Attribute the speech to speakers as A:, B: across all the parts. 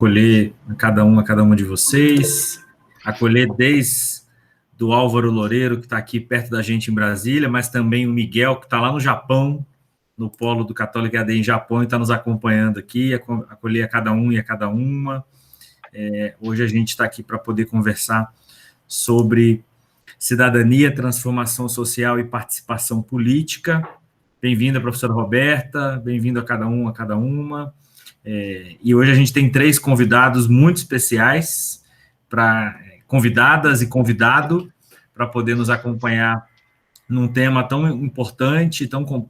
A: acolher a cada uma de vocês, acolher desde do Álvaro Loureiro, que está aqui perto da gente em Brasília, mas também o Miguel, que está lá no Japão, no polo do Católico EAD em Japão, e está nos acompanhando aqui, acolher a cada um e a cada uma. Hoje a gente está aqui para poder conversar sobre cidadania, transformação social e participação política. Bem-vinda, professora Roberta, bem-vindo a cada um, a cada uma. E hoje a gente tem 3 convidados muito especiais, convidadas e convidado, para poder nos acompanhar num tema tão importante,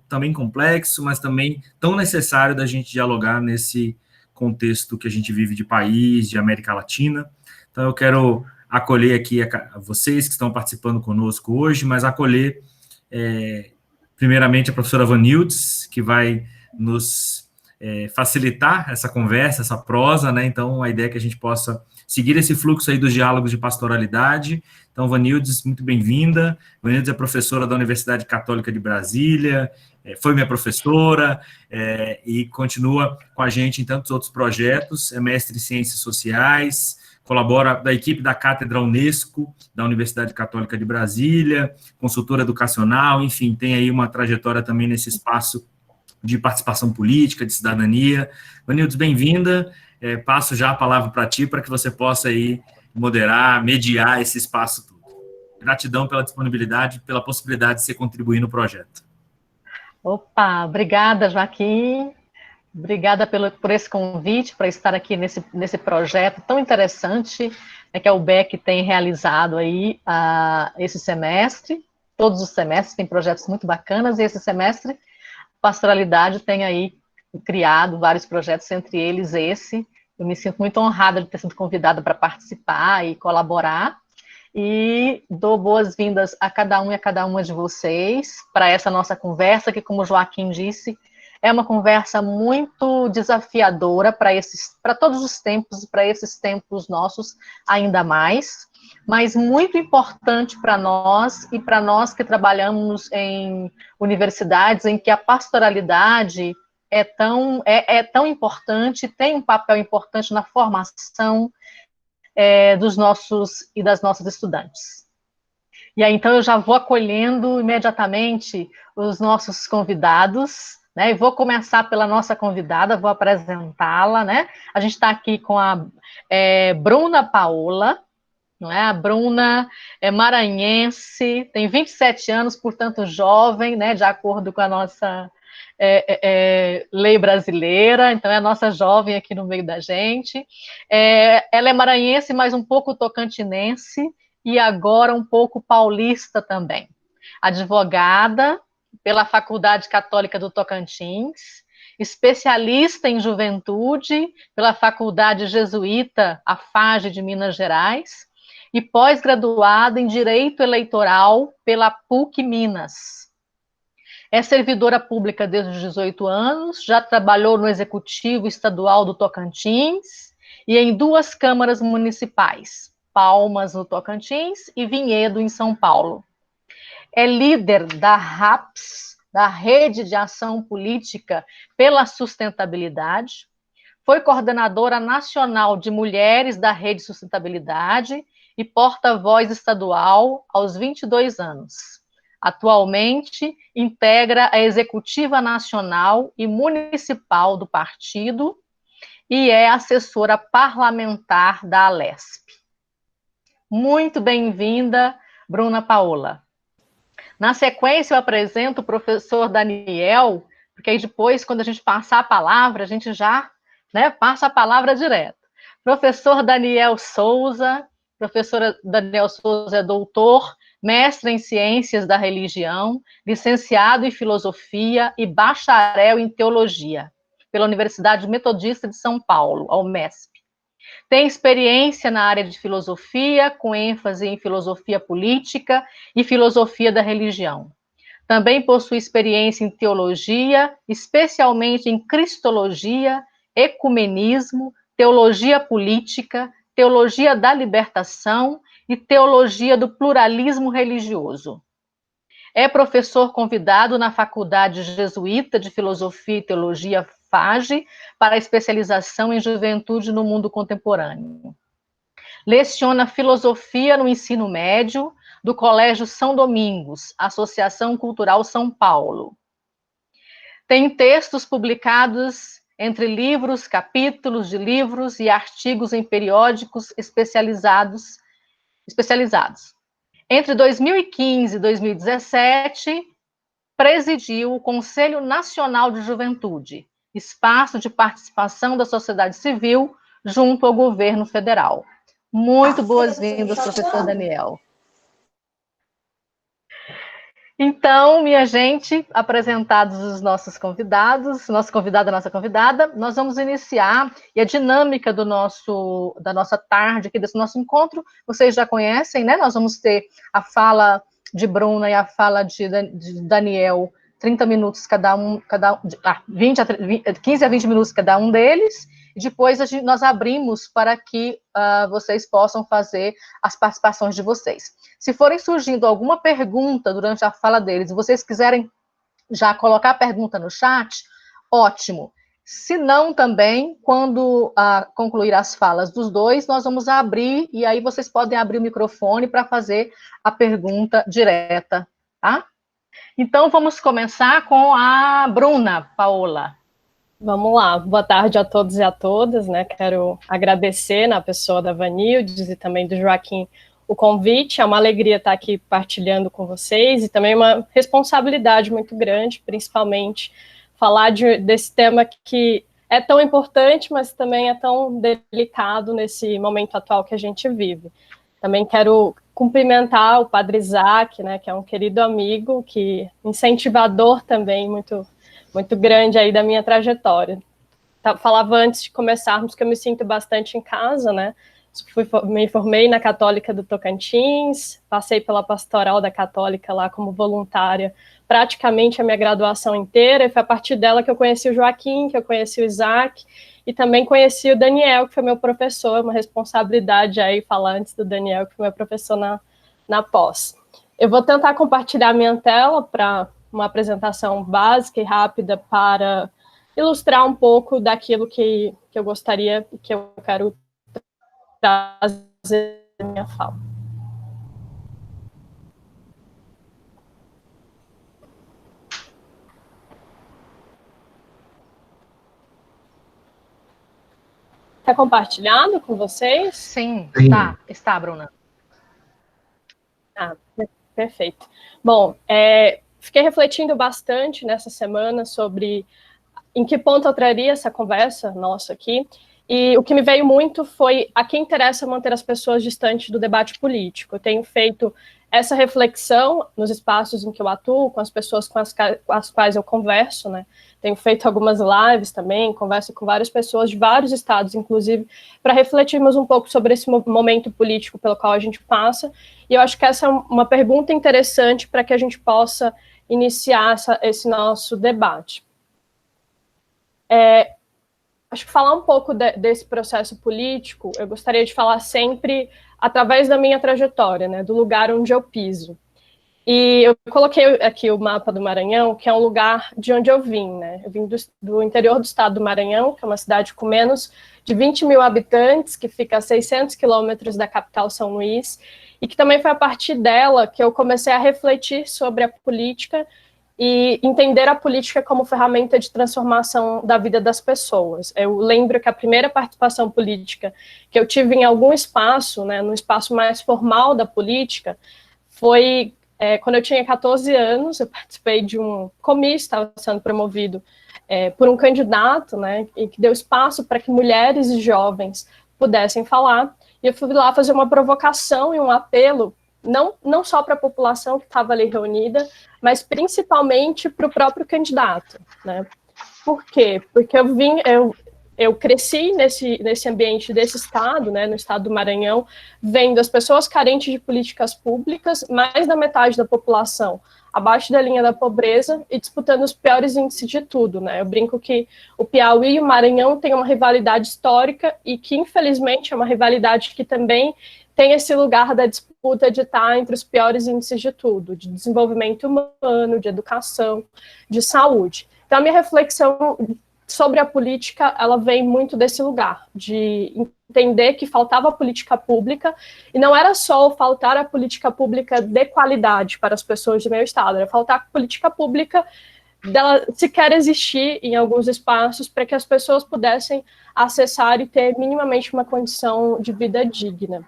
A: também complexo, mas também tão necessário da gente dialogar nesse contexto que a gente vive de país, de América Latina. Então, eu quero acolher aqui a vocês que estão participando conosco hoje, mas acolher, primeiramente, a professora Vanildes, que vai nos facilitar essa conversa, essa prosa, né? Então, a ideia é que a gente possa seguir esse fluxo aí dos diálogos de pastoralidade. Então, Vanildes, muito bem-vinda. Vanildes é professora da Universidade Católica de Brasília, foi minha professora e continua com a gente em tantos outros projetos, é mestre em Ciências Sociais, colabora da equipe da Cátedra Unesco, da Universidade Católica de Brasília, consultora educacional, enfim, tem aí uma trajetória também nesse espaço de participação política, de cidadania. Vanildes, bem-vinda. Passo já a palavra para ti, para que você possa aí moderar, mediar esse espaço todo. Gratidão pela disponibilidade, pela possibilidade de você contribuir no projeto.
B: Opa, obrigada, Joaquim. Obrigada por esse convite, para estar aqui nesse projeto tão interessante, né, que a UBEC tem realizado aí esse semestre. Todos os semestres tem projetos muito bacanas, e esse semestre Pastoralidade tem aí criado vários projetos, entre eles esse. Eu me sinto muito honrada de ter sido convidada para participar e colaborar, e dou boas-vindas a cada um e a cada uma de vocês para essa nossa conversa, que, como o Joaquim disse, é uma conversa muito desafiadora para todos os tempos, e para esses tempos nossos ainda mais, mas muito importante para nós, e para nós que trabalhamos em universidades em que a pastoralidade é tão importante, tem um papel importante na formação dos nossos e das nossas estudantes. E aí, então, eu já vou acolhendo imediatamente os nossos convidados, né? E vou começar pela nossa convidada, vou apresentá-la, né? A gente está aqui com a Bruna Paola, não é? A Bruna é maranhense, tem 27 anos, portanto jovem, né? De acordo com a nossa lei brasileira, então é a nossa jovem aqui no meio da gente. Ela é maranhense, mas um pouco tocantinense, e agora um pouco paulista também. Advogada pela Faculdade Católica do Tocantins, especialista em juventude pela Faculdade Jesuíta, a FAGE de Minas Gerais, e pós-graduada em Direito Eleitoral pela PUC Minas. É servidora pública desde os 18 anos, já trabalhou no Executivo Estadual do Tocantins e em 2 câmaras municipais, Palmas, no Tocantins, e Vinhedo, em São Paulo. É líder da RAPS, da Rede de Ação Política pela Sustentabilidade, foi coordenadora nacional de mulheres da Rede Sustentabilidade e porta-voz estadual aos 22 anos. Atualmente, integra a Executiva Nacional e Municipal do partido e é assessora parlamentar da Alesp. Muito bem-vinda, Bruna Paola. Na sequência, eu apresento o professor Daniel, porque aí depois, quando a gente passar a palavra, a gente já passa a palavra direto. Professor Daniel Souza, professor Daniel Souza é doutor, mestre em Ciências da Religião, licenciado em Filosofia e bacharel em Teologia, pela Universidade Metodista de São Paulo, a UMESP. Tem experiência na área de filosofia, com ênfase em filosofia política e filosofia da religião. Também possui experiência em teologia, especialmente em cristologia, ecumenismo, teologia política, teologia da libertação e teologia do pluralismo religioso. É professor convidado na Faculdade Jesuíta de Filosofia e Teologia FAGE, para a especialização em juventude no mundo contemporâneo. Leciona filosofia no ensino médio do Colégio São Domingos, Associação Cultural São Paulo. Tem textos publicados entre livros, capítulos de livros e artigos em periódicos especializados. Entre 2015 e 2017, presidiu o Conselho Nacional de Juventude, espaço de participação da sociedade civil junto ao governo federal. Muito boas-vindas, professor Daniel. Então, minha gente, apresentados os nossos convidados, nosso convidado, nossa convidada, nós vamos iniciar, e a dinâmica da nossa tarde, aqui desse nosso encontro, vocês já conhecem, né? Nós vamos ter a fala de Bruna e a fala de Daniel, 30 minutos cada um, 15 a 20 minutos cada um deles, e depois nós abrimos para que vocês possam fazer as participações de vocês. Se forem surgindo alguma pergunta durante a fala deles, e vocês quiserem já colocar a pergunta no chat, ótimo. Se não, também, quando concluir as falas dos dois, nós vamos abrir, e aí vocês podem abrir o microfone para fazer a pergunta direta, tá? Então, vamos começar com a Bruna Paola.
C: Vamos lá, boa tarde a todos e a todas, né? Quero agradecer na pessoa da Vanildes e também do Joaquim o convite. É uma alegria estar aqui partilhando com vocês e também uma responsabilidade muito grande, principalmente falar desse tema que é tão importante, mas também é tão delicado nesse momento atual que a gente vive. Também quero cumprimentar o Padre Isaac, né, que é um querido amigo, incentivador também, muito grande aí da minha trajetória. Falava antes de começarmos que eu me sinto bastante em casa, né? Me formei na Católica do Tocantins, passei pela Pastoral da Católica lá como voluntária praticamente a minha graduação inteira, e foi a partir dela que eu conheci o Joaquim, que eu conheci o Isaac, e também conheci o Daniel, que foi meu professor, uma responsabilidade aí falar antes do Daniel, que foi meu professor na pós. Eu vou tentar compartilhar minha tela para uma apresentação básica e rápida para ilustrar um pouco daquilo que eu gostaria e que eu quero trazer na minha fala. Está compartilhado com vocês?
B: Sim, está, Bruna.
C: Perfeito. Bom, fiquei refletindo bastante nessa semana sobre em que ponto eu traria essa conversa nossa aqui, e o que me veio muito foi a quem interessa manter as pessoas distantes do debate político. Eu tenho feito essa reflexão nos espaços em que eu atuo, com as pessoas com as quais eu converso, né? Tenho feito algumas lives também, converso com várias pessoas de vários estados, inclusive, para refletirmos um pouco sobre esse momento político pelo qual a gente passa, e eu acho que essa é uma pergunta interessante para que a gente possa iniciar esse nosso debate. Acho que falar um pouco desse processo político, eu gostaria de falar sempre através da minha trajetória, né, do lugar onde eu piso. E eu coloquei aqui o mapa do Maranhão, que é um lugar de onde eu vim, né? Eu vim do interior do estado do Maranhão, que é uma cidade com menos de 20 mil habitantes, que fica a 600 quilômetros da capital São Luís, e que também foi a partir dela que eu comecei a refletir sobre a política e entender a política como ferramenta de transformação da vida das pessoas. Eu lembro que a primeira participação política que eu tive em algum espaço, né, no espaço mais formal da política, foi quando eu tinha 14 anos. Eu participei de um comício, estava sendo promovido por um candidato, né, e que deu espaço para que mulheres e jovens pudessem falar, e eu fui lá fazer uma provocação e um apelo, não só para a população que estava ali reunida, mas principalmente para o próprio candidato, né? Por quê? Porque eu cresci nesse ambiente desse estado, né, no estado do Maranhão, vendo as pessoas carentes de políticas públicas, mais da metade da população abaixo da linha da pobreza e disputando os piores índices de tudo, né? Eu brinco que o Piauí e o Maranhão têm uma rivalidade histórica e que, infelizmente, é uma rivalidade que também tem esse lugar da disputa de estar entre os piores índices de tudo, de desenvolvimento humano, de educação, de saúde. Então, a minha reflexão sobre a política, ela vem muito desse lugar, de entender que faltava política pública, e não era só faltar a política pública de qualidade para as pessoas do meu estado, era faltar política pública dela sequer existir em alguns espaços para que as pessoas pudessem acessar e ter minimamente uma condição de vida digna.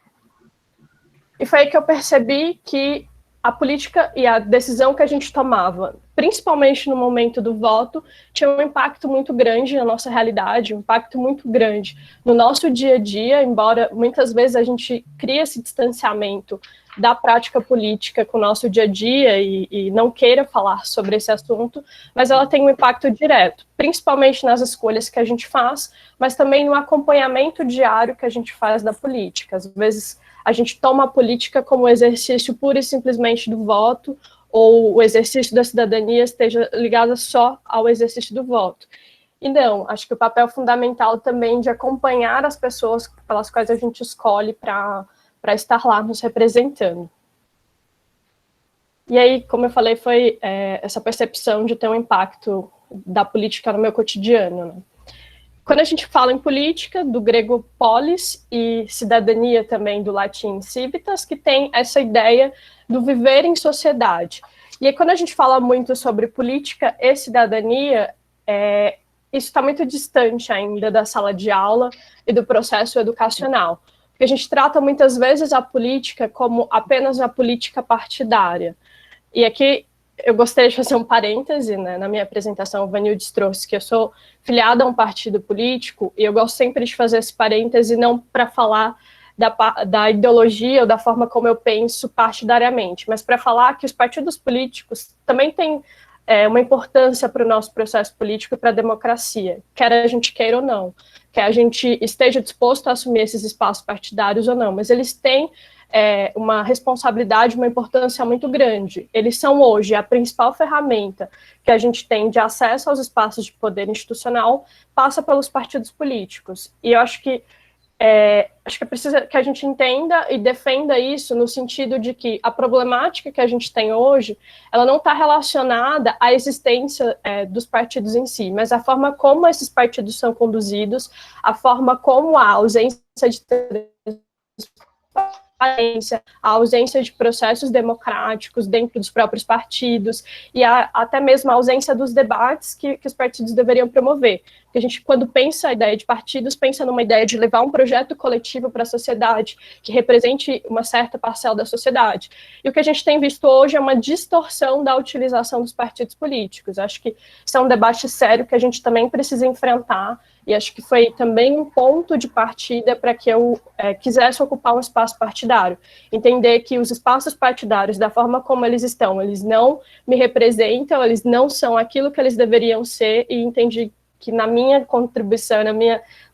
C: E foi aí que eu percebi que a política e a decisão que a gente tomava, principalmente no momento do voto, tinha um impacto muito grande na nossa realidade, um impacto muito grande no nosso dia a dia, embora muitas vezes a gente crie esse distanciamento da prática política com o nosso dia a dia e não queira falar sobre esse assunto, mas ela tem um impacto direto, principalmente nas escolhas que a gente faz, mas também no acompanhamento diário que a gente faz da política. Às vezes a gente toma a política como exercício pura e simplesmente do voto, ou o exercício da cidadania esteja ligado só ao exercício do voto. E não, acho que o papel fundamental também de acompanhar as pessoas pelas quais a gente escolhe para estar lá nos representando. E aí, como eu falei, foi essa percepção de ter um impacto da política no meu cotidiano, né? Quando a gente fala em política, do grego polis, e cidadania também do latim civitas, que tem essa ideia do viver em sociedade. E aí, quando a gente fala muito sobre política e cidadania, isso está muito distante ainda da sala de aula e do processo educacional. Porque a gente trata muitas vezes a política como apenas a política partidária. E aqui eu gostaria de fazer um parêntese, né? Na minha apresentação, o Vanildes trouxe que eu sou filiada a um partido político, e eu gosto sempre de fazer esse parêntese não para falar da ideologia ou da forma como eu penso partidariamente, mas para falar que os partidos políticos também têm uma importância para o nosso processo político e para a democracia, quer a gente queira ou não, quer a gente esteja disposto a assumir esses espaços partidários ou não, mas eles têm uma responsabilidade, uma importância muito grande. Eles são hoje a principal ferramenta que a gente tem de acesso aos espaços de poder institucional, passa pelos partidos políticos. E eu acho que é preciso que a gente entenda e defenda isso no sentido de que a problemática que a gente tem hoje, ela não está relacionada à existência dos partidos em si, mas a forma como esses partidos são conduzidos, a forma como a ausência de a ausência de processos democráticos dentro dos próprios partidos e até mesmo a ausência dos debates que os partidos deveriam promover. Porque a gente, quando pensa a ideia de partidos, pensa numa ideia de levar um projeto coletivo para a sociedade, que represente uma certa parcela da sociedade. E o que a gente tem visto hoje é uma distorção da utilização dos partidos políticos. Acho que isso é um debate sério que a gente também precisa enfrentar, e acho que foi também um ponto de partida para que eu quisesse ocupar um espaço partidário. Entender que os espaços partidários, da forma como eles estão, eles não me representam, eles não são aquilo que eles deveriam ser, e entendi que na minha contribuição, no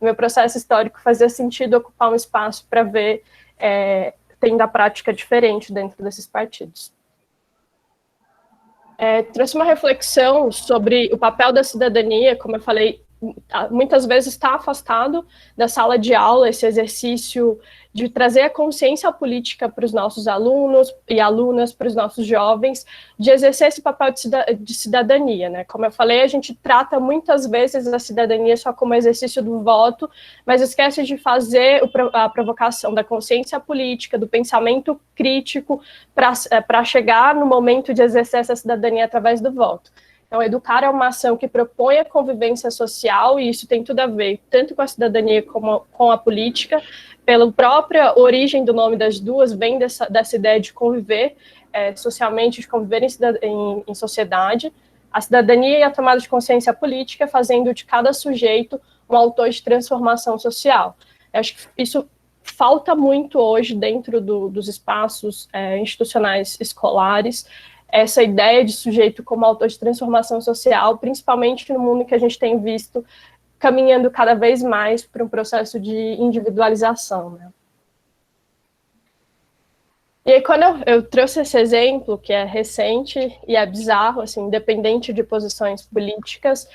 C: meu processo histórico, fazia sentido ocupar um espaço para ver tendo a prática diferente dentro desses partidos. Trouxe uma reflexão sobre o papel da cidadania, como eu falei, muitas vezes está afastado da sala de aula, esse exercício de trazer a consciência política para os nossos alunos e alunas, para os nossos jovens, de exercer esse papel de cidadania, né? Como eu falei, a gente trata muitas vezes a cidadania só como exercício do voto, mas esquece de fazer a provocação da consciência política, do pensamento crítico, para chegar no momento de exercer essa cidadania através do voto. Então, educar é uma ação que propõe a convivência social, e isso tem tudo a ver tanto com a cidadania como com a política. Pela própria origem do nome das duas, vem dessa ideia de conviver socialmente, de conviver em sociedade. A cidadania e a tomada de consciência política, fazendo de cada sujeito um autor de transformação social. Eu acho que isso falta muito hoje dentro dos espaços institucionais escolares, essa ideia de sujeito como autor de transformação social, principalmente no mundo que a gente tem visto caminhando cada vez mais para um processo de individualização, né? E aí, quando eu trouxe esse exemplo, que é recente e é bizarro, assim, independente de posições políticas,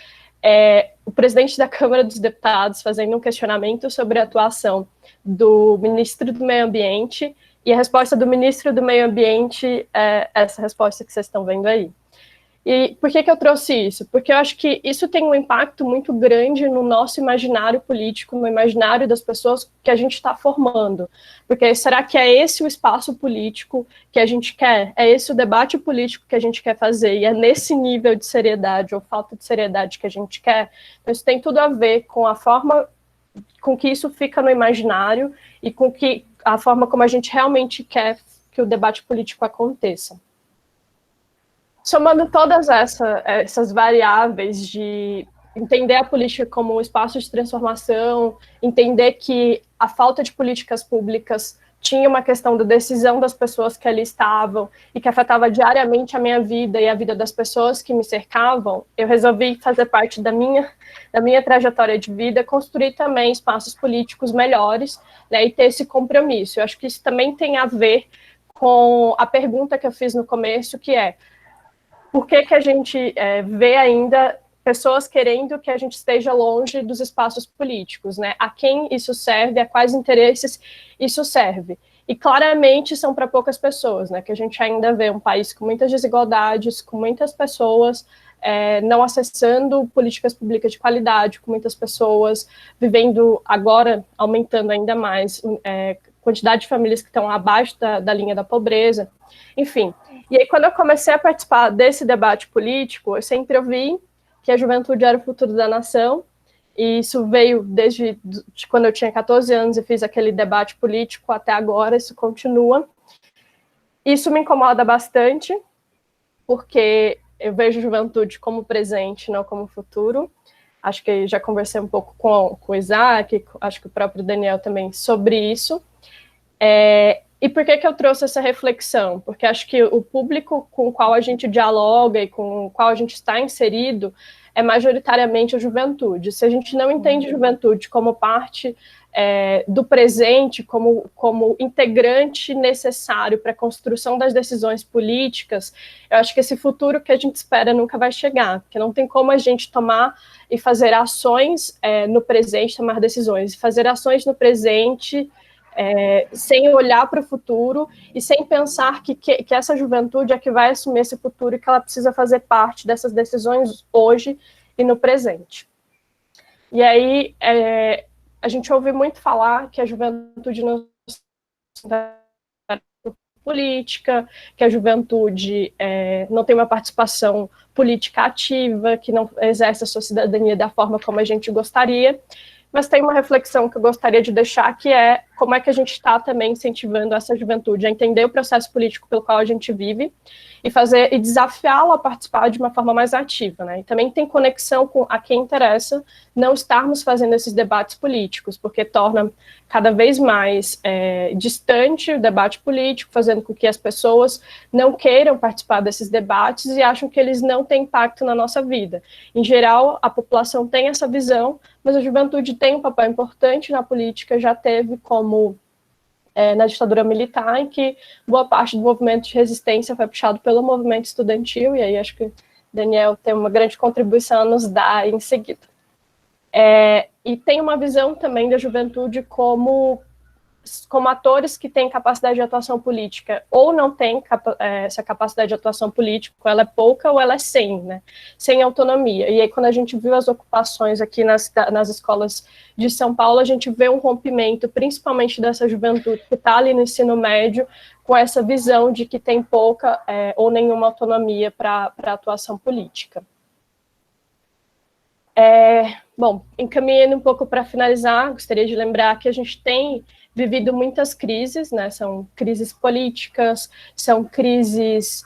C: o presidente da Câmara dos Deputados fazendo um questionamento sobre a atuação do ministro do Meio Ambiente, e a resposta do ministro do Meio Ambiente é essa resposta que vocês estão vendo aí. E por que eu trouxe isso? Porque eu acho que isso tem um impacto muito grande no nosso imaginário político, no imaginário das pessoas que a gente está formando. Porque será que é esse o espaço político que a gente quer? É esse o debate político que a gente quer fazer? E é nesse nível de seriedade ou falta de seriedade que a gente quer? Então, isso tem tudo a ver com a forma com que isso fica no imaginário e com que a forma como a gente realmente quer que o debate político aconteça. Somando todas essas variáveis de entender a política como um espaço de transformação, entender que a falta de políticas públicas tinha uma questão da decisão das pessoas que ali estavam e que afetava diariamente a minha vida e a vida das pessoas que me cercavam, eu resolvi fazer parte da minha trajetória de vida, construir também espaços políticos melhores, né, e ter esse compromisso. Eu acho que isso também tem a ver com a pergunta que eu fiz no começo, que é: por que a gente vê ainda pessoas querendo que a gente esteja longe dos espaços políticos, né? A quem isso serve, a quais interesses isso serve. E claramente são para poucas pessoas, né? Que a gente ainda vê um país com muitas desigualdades, com muitas pessoas não acessando políticas públicas de qualidade, com muitas pessoas vivendo agora, aumentando ainda mais, quantidade de famílias que estão abaixo da linha da pobreza, enfim. E aí, quando eu comecei a participar desse debate político, eu sempre ouvi que a juventude era o futuro da nação, e isso veio desde quando eu tinha 14 anos e fiz aquele debate político até agora, isso continua. Isso me incomoda bastante, porque eu vejo a juventude como presente, não como futuro. Acho que já conversei um pouco com o Isaac, acho que o próprio Daniel também, sobre isso. E por que eu trouxe essa reflexão? Porque acho que o público com o qual a gente dialoga e com o qual a gente está inserido é majoritariamente a juventude. Se a gente não entende a juventude como parte do presente, como integrante necessário para a construção das decisões políticas, eu acho que esse futuro que a gente espera nunca vai chegar, porque não tem como a gente tomar e fazer ações no presente, tomar decisões, fazer ações no presente sem olhar para o futuro e sem pensar que essa juventude é que vai assumir esse futuro e que ela precisa fazer parte dessas decisões hoje e no presente. E aí a gente ouve muito falar que a juventude não está política, que a juventude não tem uma participação política ativa, que não exerce a sua cidadania da forma como a gente gostaria. Mas tem uma reflexão que eu gostaria de deixar, que é como é que a gente está também incentivando essa juventude a entender o processo político pelo qual a gente vive e desafiá-la a participar de uma forma mais ativa, né? E também tem conexão com a quem interessa não estarmos fazendo esses debates políticos, porque torna cada vez mais distante o debate político, fazendo com que as pessoas não queiram participar desses debates e acham que eles não têm impacto na nossa vida. Em geral, a população tem essa visão, mas a juventude tem um papel importante na política, já teve como na ditadura militar, em que boa parte do movimento de resistência foi puxado pelo movimento estudantil, e aí acho que Daniel tem uma grande contribuição a nos dar em seguida. E tem uma visão também da juventude como atores que têm capacidade de atuação política, ou não têm essa capacidade de atuação política, ou ela é pouca ou ela é sem autonomia. E aí, quando a gente viu as ocupações aqui nas escolas de São Paulo, a gente vê um rompimento, principalmente dessa juventude que está ali no ensino médio, com essa visão de que tem pouca ou nenhuma autonomia para atuação política. Bom, encaminhando um pouco para finalizar, gostaria de lembrar que a gente tem vivido muitas crises, né? São crises políticas, são crises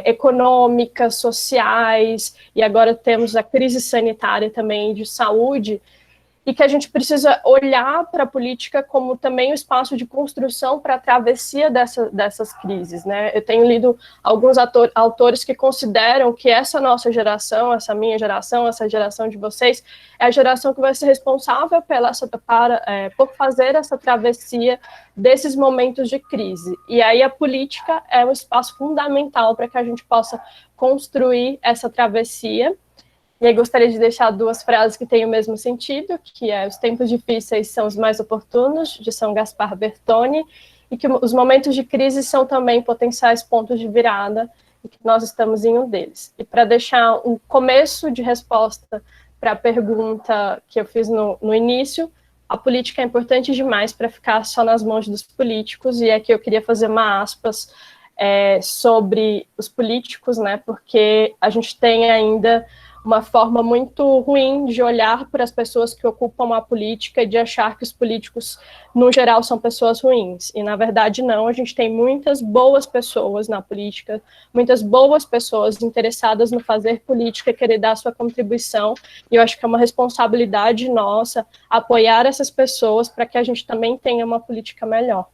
C: econômicas, sociais, e agora temos a crise sanitária também de saúde, e que a gente precisa olhar para a política como também um espaço de construção para a travessia dessas crises, né? Eu tenho lido alguns autores que consideram que essa nossa geração, essa minha geração, essa geração de vocês, é a geração que vai ser responsável por fazer essa travessia desses momentos de crise. E aí a política é um espaço fundamental para que a gente possa construir essa travessia. E aí gostaria de deixar duas frases que têm o mesmo sentido, que é: os tempos difíceis são os mais oportunos, de São Gaspar Bertone, e que os momentos de crise são também potenciais pontos de virada, e que nós estamos em um deles. E para deixar um começo de resposta para a pergunta que eu fiz no início, a política é importante demais para ficar só nas mãos dos políticos, e aqui eu queria fazer uma aspas sobre os políticos, né, porque a gente tem ainda uma forma muito ruim de olhar para as pessoas que ocupam a política e de achar que os políticos, no geral, são pessoas ruins. E, na verdade, não. A gente tem muitas boas pessoas na política, muitas boas pessoas interessadas no fazer política e querer dar sua contribuição. E eu acho que é uma responsabilidade nossa apoiar essas pessoas para que a gente também tenha uma política melhor.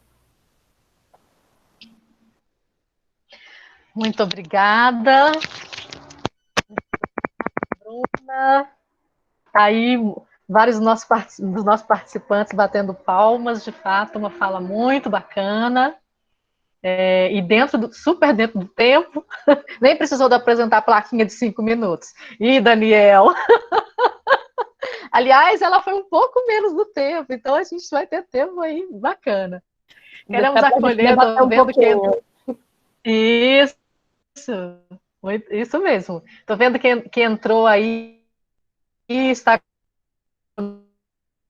B: Muito obrigada. Bruna. Aí, vários dos nossos participantes batendo palmas, de fato, uma fala muito bacana. E super dentro do tempo, nem precisou de apresentar a plaquinha de 5 minutos. E Daniel? Aliás, ela foi um pouco menos do tempo, então a gente vai ter tempo aí bacana. Queremos acolher, estou vendo que entrou. Isso mesmo. Estou vendo que entrou aí e está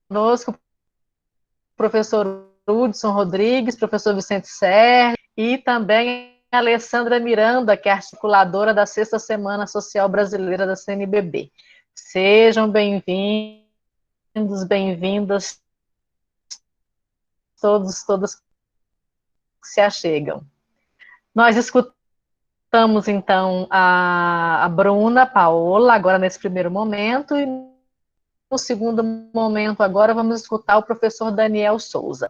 B: conosco o professor Hudson Rodrigues, professor Vicente Serra, e também a Alessandra Miranda, que é articuladora da 6ª Semana Social Brasileira da CNBB. Sejam bem-vindos, bem-vindas, todas que se achegam. Nós escutamos, então, a Bruna, a Paola, agora nesse primeiro momento, e no segundo momento agora vamos escutar o professor Daniel Souza.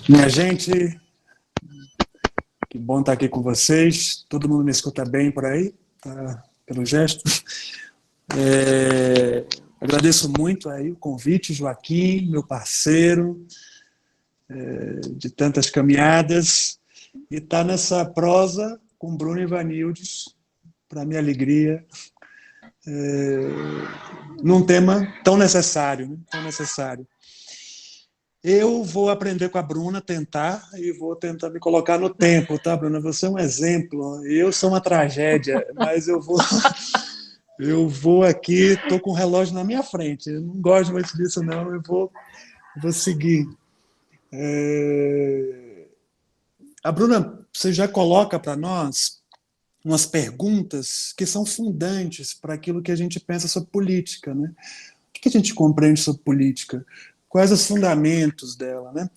D: Minha gente, que bom estar aqui com vocês. Todo mundo me escuta bem por aí, tá? Pelo gesto. Agradeço muito aí o convite, Joaquim, meu parceiro, de tantas caminhadas, e estar nessa prosa com Bruno e Vanildes, para minha alegria, num tema tão necessário, né? Tão necessário. Eu vou aprender com a Bruna, e vou tentar me colocar no tempo, tá, Bruna? Você é um exemplo, eu sou uma tragédia, mas eu vou aqui, estou com o relógio na minha frente, eu não gosto muito disso, não, eu vou seguir. A Bruna, você já coloca para nós umas perguntas que são fundantes para aquilo que a gente pensa sobre política, né? O que a gente compreende sobre política? Quais os fundamentos dela, né?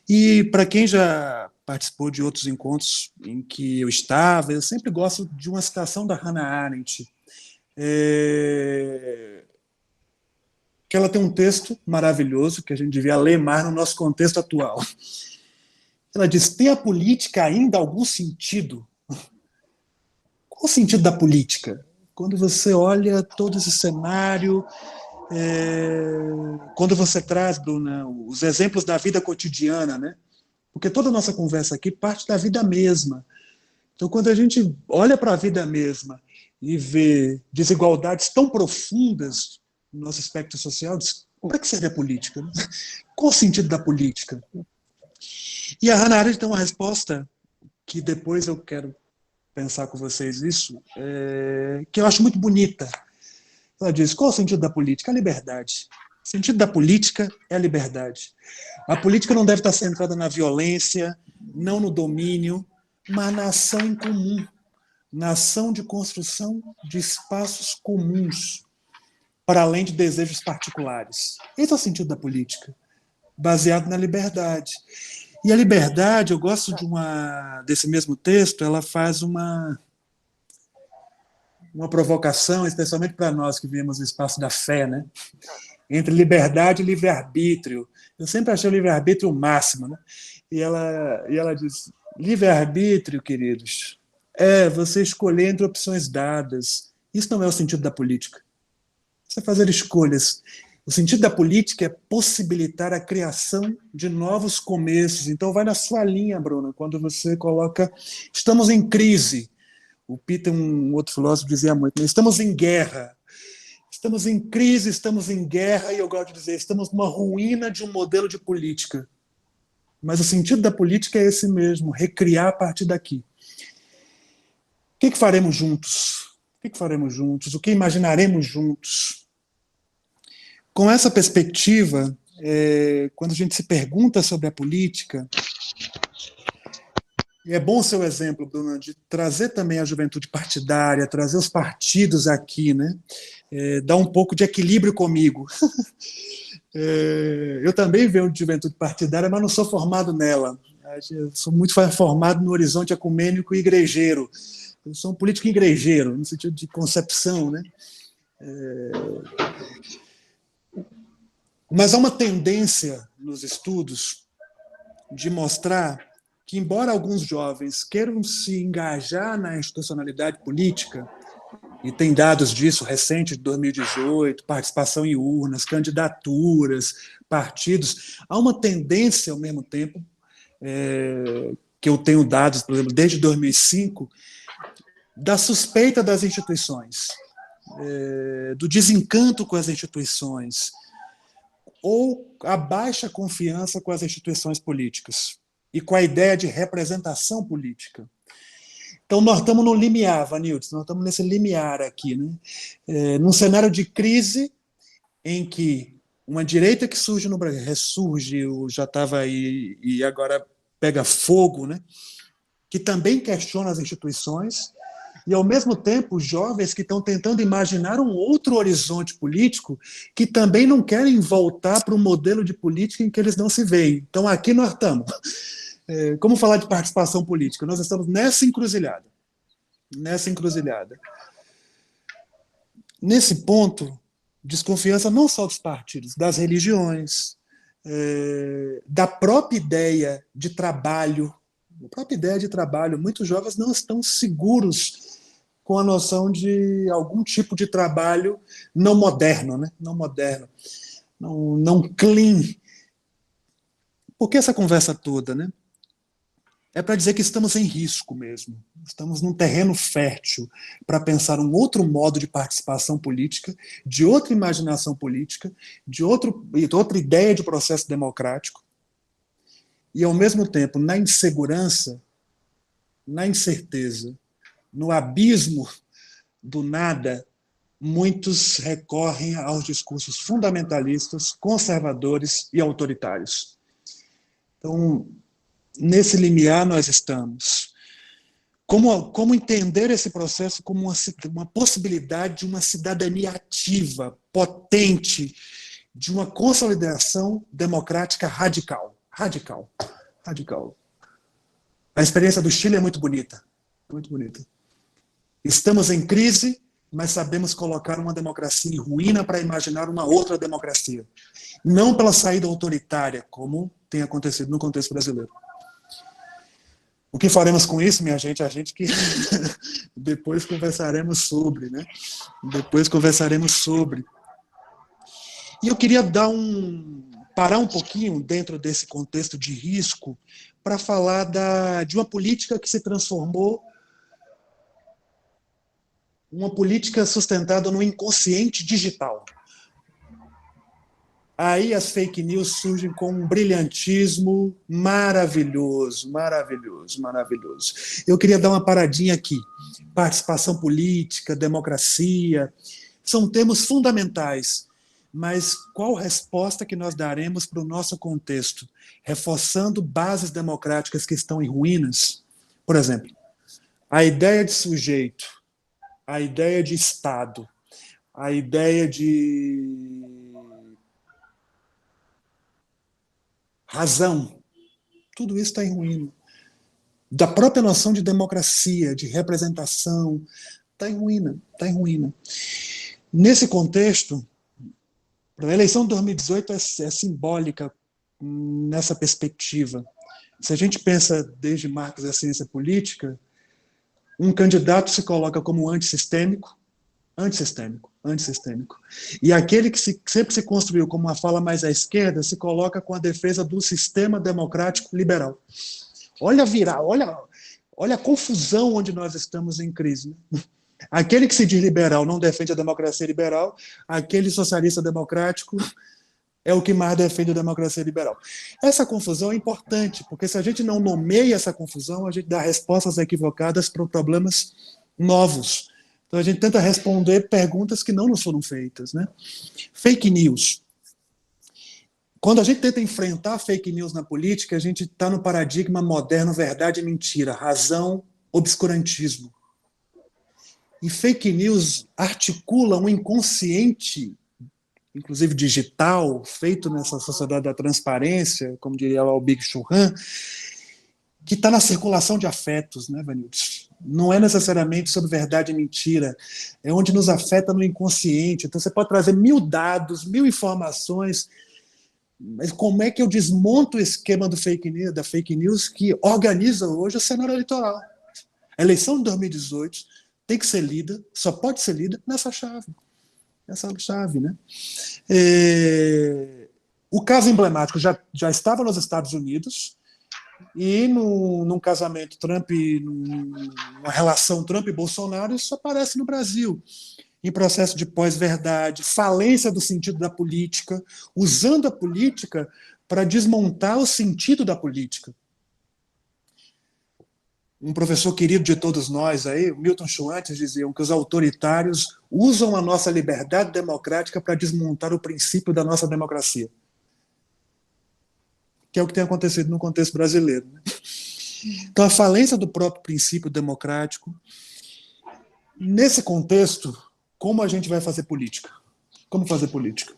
D: E para quem já participou de outros encontros em que eu estava, eu sempre gosto de uma citação da Hannah Arendt, que ela tem um texto maravilhoso que a gente devia ler mais no nosso contexto atual. Ela diz: tem a política ainda algum sentido? Qual o sentido da política? Quando você olha todo esse cenário, quando você traz, Bruna, os exemplos da vida cotidiana, né? Porque toda a nossa conversa aqui parte da vida mesma. Então, quando a gente olha para a vida mesma e vê desigualdades tão profundas no nosso espectro social, diz: para que serve a política? Qual o sentido da política? E a Hannah Arendt tem uma resposta que depois eu quero pensar com vocês isso, que eu acho muito bonita. Ela diz: qual é o sentido da política? A liberdade. O sentido da política é a liberdade. A política não deve estar centrada na violência, não no domínio, mas na ação em comum, na ação de construção de espaços comuns, para além de desejos particulares. Esse é o sentido da política, baseado na liberdade. E a liberdade, eu gosto desse mesmo texto, ela faz uma provocação, especialmente para nós que vivemos no espaço da fé, né? Entre liberdade e livre-arbítrio. Eu sempre achei o livre-arbítrio o máximo, né? E ela diz: livre-arbítrio, queridos, é você escolher entre opções dadas. Isso não é o sentido da política. Você fazer escolhas. O sentido da política é possibilitar a criação de novos começos. Então, vai na sua linha, Bruna, quando você coloca: estamos em crise. O Peter, um outro filósofo, dizia muito: estamos em guerra. Estamos em crise, estamos em guerra, e eu gosto de dizer: estamos numa ruína de um modelo de política. Mas o sentido da política é esse mesmo, recriar a partir daqui. O que faremos juntos? O que faremos juntos? O que imaginaremos juntos? Com essa perspectiva, quando a gente se pergunta sobre a política, e é bom o seu exemplo, Bruna, de trazer também a juventude partidária, trazer os partidos aqui, né? Dar um pouco de equilíbrio comigo. Eu também venho de juventude partidária, mas não sou formado nela. Eu sou muito formado no horizonte ecumênico e igrejeiro. Eu sou um político igrejeiro, no sentido de concepção, né? Mas há uma tendência nos estudos de mostrar que, embora alguns jovens queiram se engajar na institucionalidade política, e tem dados disso recentes, de 2018, participação em urnas, candidaturas, partidos, há uma tendência, ao mesmo tempo, que eu tenho dados, por exemplo, desde 2005, da suspeita das instituições, do desencanto com as instituições, ou a baixa confiança com as instituições políticas e com a ideia de representação política. Então, nós estamos no limiar, Vanildes, nós estamos nesse limiar aqui, né? Num cenário de crise em que uma direita que surge no Brasil, ressurge, já estava aí e agora pega fogo, né? Que também questiona as instituições, e, ao mesmo tempo, jovens que estão tentando imaginar um outro horizonte político que também não querem voltar para um modelo de política em que eles não se veem. Então, aqui nós estamos. Como falar de participação política? Nós estamos nessa encruzilhada. Nesse ponto, desconfiança não só dos partidos, das religiões, da própria ideia de trabalho. Muitos jovens não estão seguros com a noção de algum tipo de trabalho não moderno, né? Não clean. Por que essa conversa toda, né? É para dizer que estamos em risco mesmo. Estamos num terreno fértil para pensar um outro modo de participação política, de outra imaginação política, de outra ideia de processo democrático, e, ao mesmo tempo, na insegurança, na incerteza, no abismo do nada, muitos recorrem aos discursos fundamentalistas, conservadores e autoritários. Então, nesse limiar nós estamos. Como entender esse processo como uma possibilidade de uma cidadania ativa, potente, de uma consolidação democrática radical. A experiência do Chile é muito bonita. Estamos em crise, mas sabemos colocar uma democracia em ruína para imaginar uma outra democracia. Não pela saída autoritária, como tem acontecido no contexto brasileiro. O que faremos com isso, minha gente? A gente que depois conversaremos sobre, né? E eu queria parar um pouquinho dentro desse contexto de risco para falar de uma política que se transformou uma política sustentada no inconsciente digital. Aí as fake news surgem com um brilhantismo maravilhoso. Eu queria dar uma paradinha aqui. Participação política, democracia, são termos fundamentais, mas qual resposta que nós daremos para o nosso contexto, reforçando bases democráticas que estão em ruínas? Por exemplo, a ideia de sujeito, a ideia de Estado, a ideia de razão, tudo isso está em ruína. Da própria noção de democracia, de representação, está em ruína. Nesse contexto, a eleição de 2018 é simbólica nessa perspectiva. Se a gente pensa desde Marx a ciência política, um candidato se coloca como antissistêmico, e aquele que sempre se construiu como uma fala mais à esquerda se coloca com a defesa do sistema democrático liberal. Olha a confusão onde nós estamos em crise. Aquele que se diz liberal não defende a democracia liberal, aquele socialista democrático é o que mais defende a democracia liberal. Essa confusão é importante, porque se a gente não nomeia essa confusão, a gente dá respostas equivocadas para problemas novos. Então a gente tenta responder perguntas que não nos foram feitas, né? Fake news. Quando a gente tenta enfrentar fake news na política, a gente está no paradigma moderno verdade e mentira, razão, obscurantismo. E fake news articula um inconsciente, inclusive digital, feito nessa sociedade da transparência, como diria lá o Big Churran, que está na circulação de afetos, né, Vanildes? Não é necessariamente sobre verdade e mentira, é onde nos afeta no inconsciente. Então você pode trazer 1000 dados, 1000 informações, mas como é que eu desmonto o esquema da fake news que organiza hoje o cenário eleitoral? A eleição de 2018 tem que ser lida, só pode ser lida nessa chave. Essa chave, né? O caso emblemático já estava nos Estados Unidos, e num casamento Trump, numa relação Trump e Bolsonaro, isso aparece no Brasil, em processo de pós-verdade, falência do sentido da política, usando a política para desmontar o sentido da política. Um professor querido de todos nós, aí, Milton Schwantes, diziam que os autoritários usam a nossa liberdade democrática para desmontar o princípio da nossa democracia. Que é o que tem acontecido no contexto brasileiro, né? Então, a falência do próprio princípio democrático. Nesse contexto, como a gente vai fazer política? Como fazer política?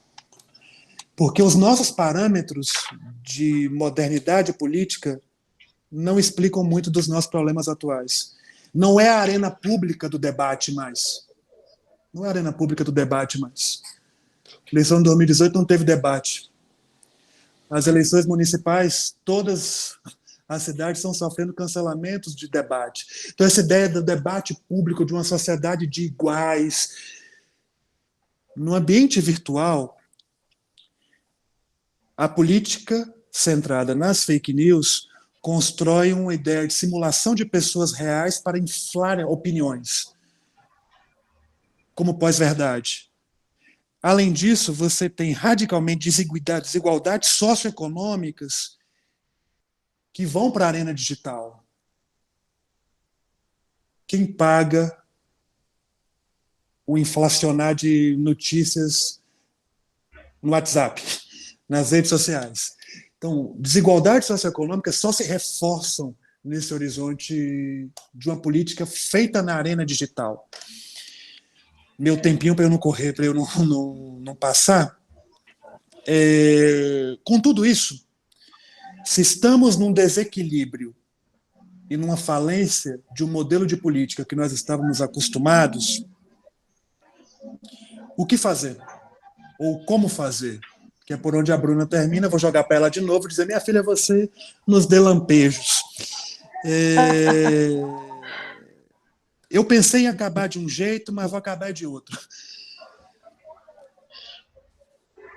D: Porque os nossos parâmetros de modernidade política não explicam muito dos nossos problemas atuais. Não é a arena pública do debate mais. Não é a arena pública do debate mais. A eleição de 2018 não teve debate. As eleições municipais, todas as cidades estão sofrendo cancelamentos de debate. Então, essa ideia do debate público, de uma sociedade de iguais, no ambiente virtual, a política centrada nas fake news constrói uma ideia de simulação de pessoas reais para inflar opiniões, como pós-verdade. Além disso, você tem radicalmente desigualdades socioeconômicas que vão para a arena digital. Quem paga o inflacionar de notícias no WhatsApp, nas redes sociais? Então, desigualdades socioeconômicas só se reforçam nesse horizonte de uma política feita na arena digital. Meu tempinho para eu não correr, para eu não passar. Com tudo isso, se estamos num desequilíbrio e numa falência de um modelo de política que nós estávamos acostumados, o que fazer? Ou como fazer? Que é por onde a Bruna termina, vou jogar para ela de novo e dizer: minha filha, você nos dê lampejos. Eu pensei em acabar de um jeito, mas vou acabar de outro.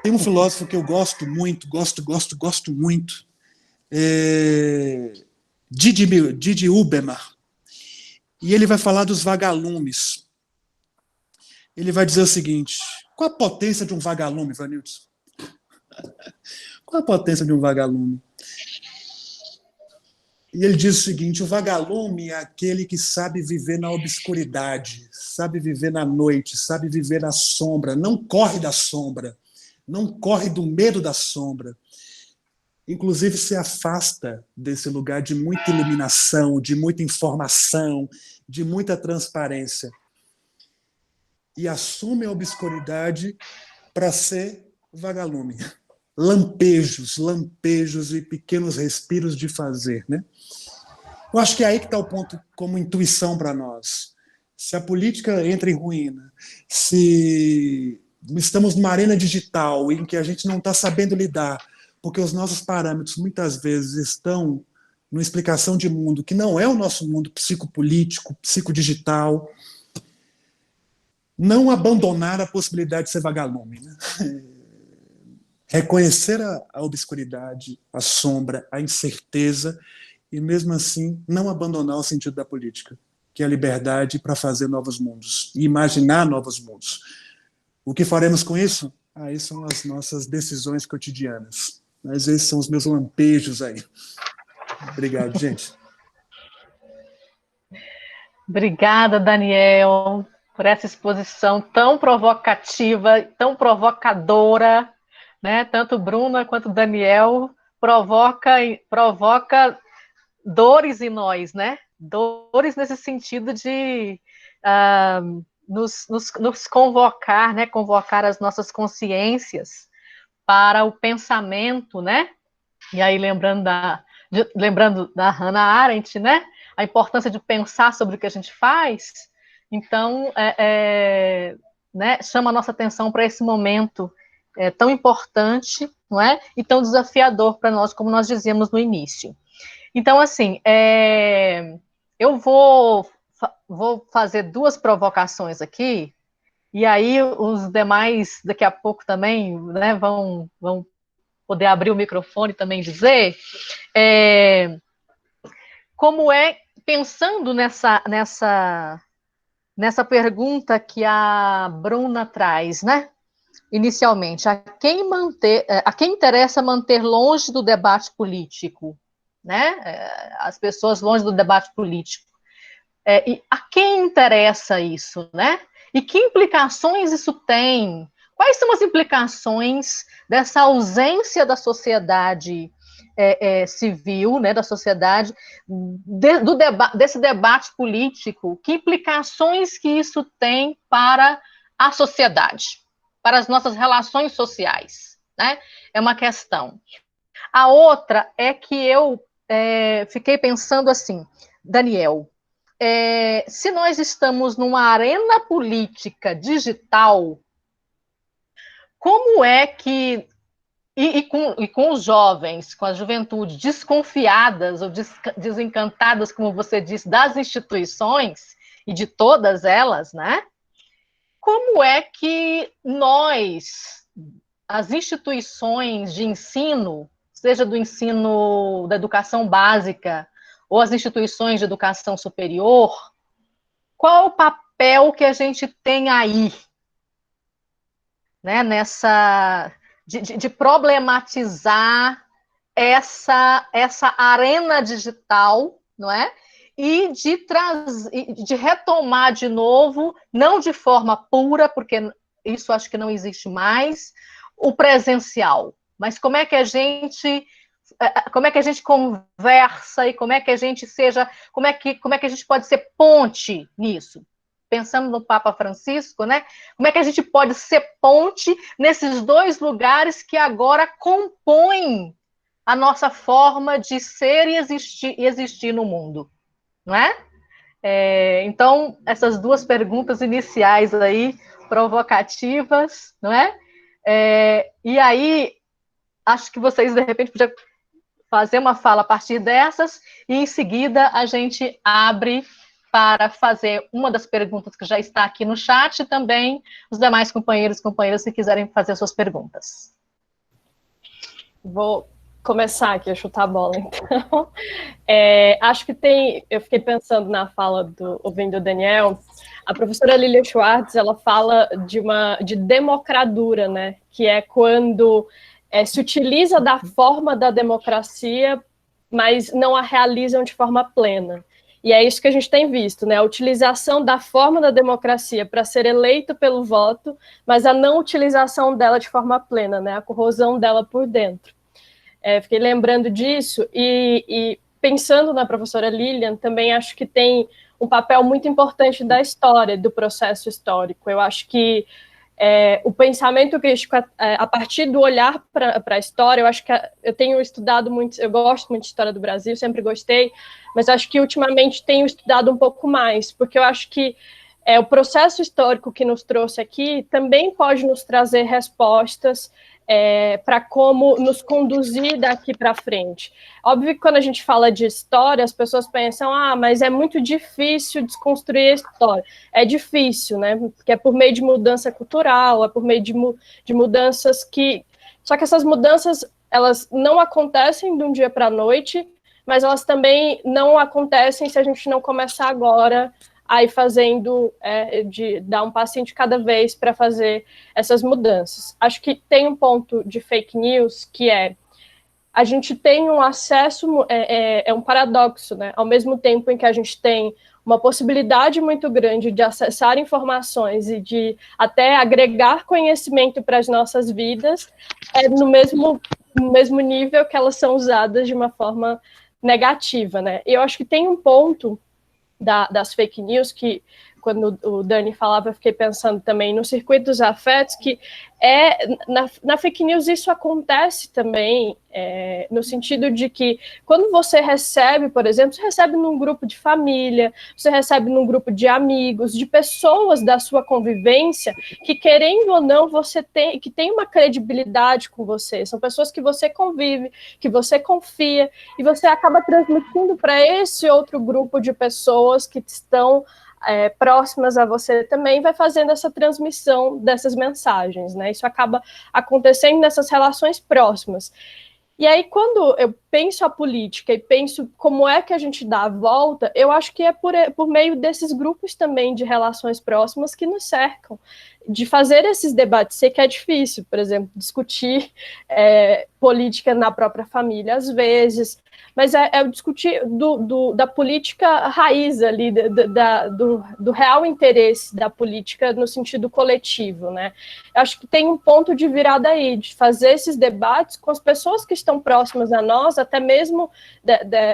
D: Tem um filósofo que eu gosto muito, gosto muito, Didi Uberman, e ele vai falar dos vagalumes. Ele vai dizer o seguinte: qual a potência de um vagalume, Vanilson? Qual a potência de um vagalume? E ele diz o seguinte: o vagalume é aquele que sabe viver na obscuridade, sabe viver na noite, sabe viver na sombra, não corre da sombra, não corre do medo da sombra. Inclusive se afasta desse lugar de muita iluminação, de muita informação, de muita transparência. E assume a obscuridade para ser vagalume. Lampejos e pequenos respiros de fazer, né? Eu acho que é aí que está o ponto como intuição para nós. Se a política entra em ruína, se estamos numa arena digital em que a gente não está sabendo lidar, porque os nossos parâmetros muitas vezes estão numa explicação de mundo que não é o nosso mundo psicopolítico, psicodigital, não abandonar a possibilidade de ser vagalume, né? Reconhecer a obscuridade, a sombra, a incerteza, e mesmo assim não abandonar o sentido da política, que é a liberdade para fazer novos mundos e imaginar novos mundos. O que faremos com isso? Aí são as nossas decisões cotidianas. Mas esses são os meus lampejos aí. Obrigado, gente.
B: Obrigada, Daniel, por essa exposição tão provocativa, tão provocadora, né? Tanto Bruna quanto Daniel provoca dores em nós, né? Dores nesse sentido de nos convocar, né? Convocar as nossas consciências para o pensamento, né? E aí lembrando da Hannah Arendt, né? A importância de pensar sobre o que a gente faz. Então, né? Chama a nossa atenção para esse momento tão importante, não é? E tão desafiador para nós, como nós dizíamos no início. Então, assim, eu vou fazer 2 provocações aqui, e aí os demais, daqui a pouco também, né, vão poder abrir o microfone e também dizer como pensando nessa pergunta que a Bruna traz, né? Inicialmente, a quem interessa manter longe do debate político, né? As pessoas longe do debate político. E a quem interessa isso, né? E que implicações isso tem? Quais são as implicações dessa ausência da sociedade civil, né, da sociedade, desse debate político? Que implicações que isso tem para a sociedade, para as nossas relações sociais, né? É uma questão. A outra é que eu fiquei pensando assim, Daniel, se nós estamos numa arena política digital, como é que, e com os jovens, com a juventude desconfiadas ou desencantadas, como você disse, das instituições e de todas elas, né? Como é que nós, as instituições de ensino, seja do ensino da educação básica ou as instituições de educação superior, qual é o papel que a gente tem aí, né, de problematizar essa arena digital, não é? E de retomar de novo, não de forma pura, porque isso acho que não existe mais, o presencial. Mas como é que a gente conversa e como é que a gente como é que a gente pode ser ponte nisso? Pensando no Papa Francisco, né? Como é que a gente pode ser ponte nesses 2 lugares que agora compõem a nossa forma de ser e existir no mundo, não é? Então, essas 2 perguntas iniciais aí, provocativas, não é? E aí, acho que vocês, de repente, podiam fazer uma fala a partir dessas, e em seguida a gente abre para fazer uma das perguntas que já está aqui no chat, e também os demais companheiros e companheiras, se quiserem fazer suas perguntas.
C: Vou começar aqui a chutar a bola, então. Acho que eu fiquei pensando na fala ouvindo o Daniel, a professora Lilia Schwartz, ela fala de democradura, né, que é quando se utiliza da forma da democracia, mas não a realizam de forma plena. E é isso que a gente tem visto, né? A utilização da forma da democracia para ser eleito pelo voto, mas a não utilização dela de forma plena, né? A corrosão dela por dentro. Fiquei lembrando disso e pensando na professora Lilian, também acho que tem um papel muito importante da história, do processo histórico. Eu acho que o pensamento crítico, a partir do olhar para a história, eu acho que eu tenho estudado muito, eu gosto muito de história do Brasil, sempre gostei, mas acho que ultimamente tenho estudado um pouco mais, porque eu acho que o processo histórico que nos trouxe aqui também pode nos trazer respostas para como nos conduzir daqui para frente. Óbvio que quando a gente fala de história, as pessoas pensam, mas é muito difícil desconstruir a história. É difícil, né? Porque é por meio de mudança cultural, é por meio de mudanças que... Só que essas mudanças, elas não acontecem de um dia para a noite, mas elas também não acontecem se a gente não começar agora aí fazendo, de dar um passinho de cada vez para fazer essas mudanças. Acho que tem um ponto de fake news que a gente tem um acesso, é um paradoxo, né? Ao mesmo tempo em que a gente tem uma possibilidade muito grande de acessar informações e de até agregar conhecimento para as nossas vidas, no mesmo nível que elas são usadas de uma forma negativa, né? Eu acho que tem um ponto das fake news que, quando o Dani falava, eu fiquei pensando também no circuito dos afetos, que na fake news isso acontece também, no sentido de que quando você recebe, por exemplo, você recebe num grupo de família, você recebe num grupo de amigos, de pessoas da sua convivência, que querendo ou não, que tem uma credibilidade com você, são pessoas que você convive, que você confia, e você acaba transmitindo para esse outro grupo de pessoas que estão próximas a você também, vai fazendo essa transmissão dessas mensagens, né? Isso acaba acontecendo nessas relações próximas. E aí, quando eu penso a política e penso como é que a gente dá a volta, eu acho que é por meio desses grupos também de relações próximas que nos cercam, de fazer esses debates. Sei que é difícil, por exemplo, discutir política na própria família, às vezes, mas o discutir da política raiz ali, do real interesse da política no sentido coletivo, né? Acho que tem um ponto de virada aí, de fazer esses debates com as pessoas que estão próximas a nós, até mesmo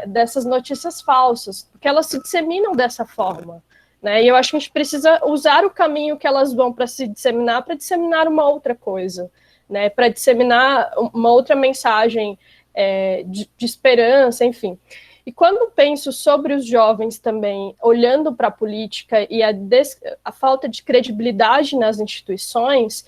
C: dessas notícias falsas, porque elas se disseminam dessa forma, né? E eu acho que a gente precisa usar o caminho que elas vão para disseminar uma outra coisa, né? Para disseminar uma outra mensagem de esperança, enfim. E quando penso sobre os jovens também, olhando para a política e a falta de credibilidade nas instituições,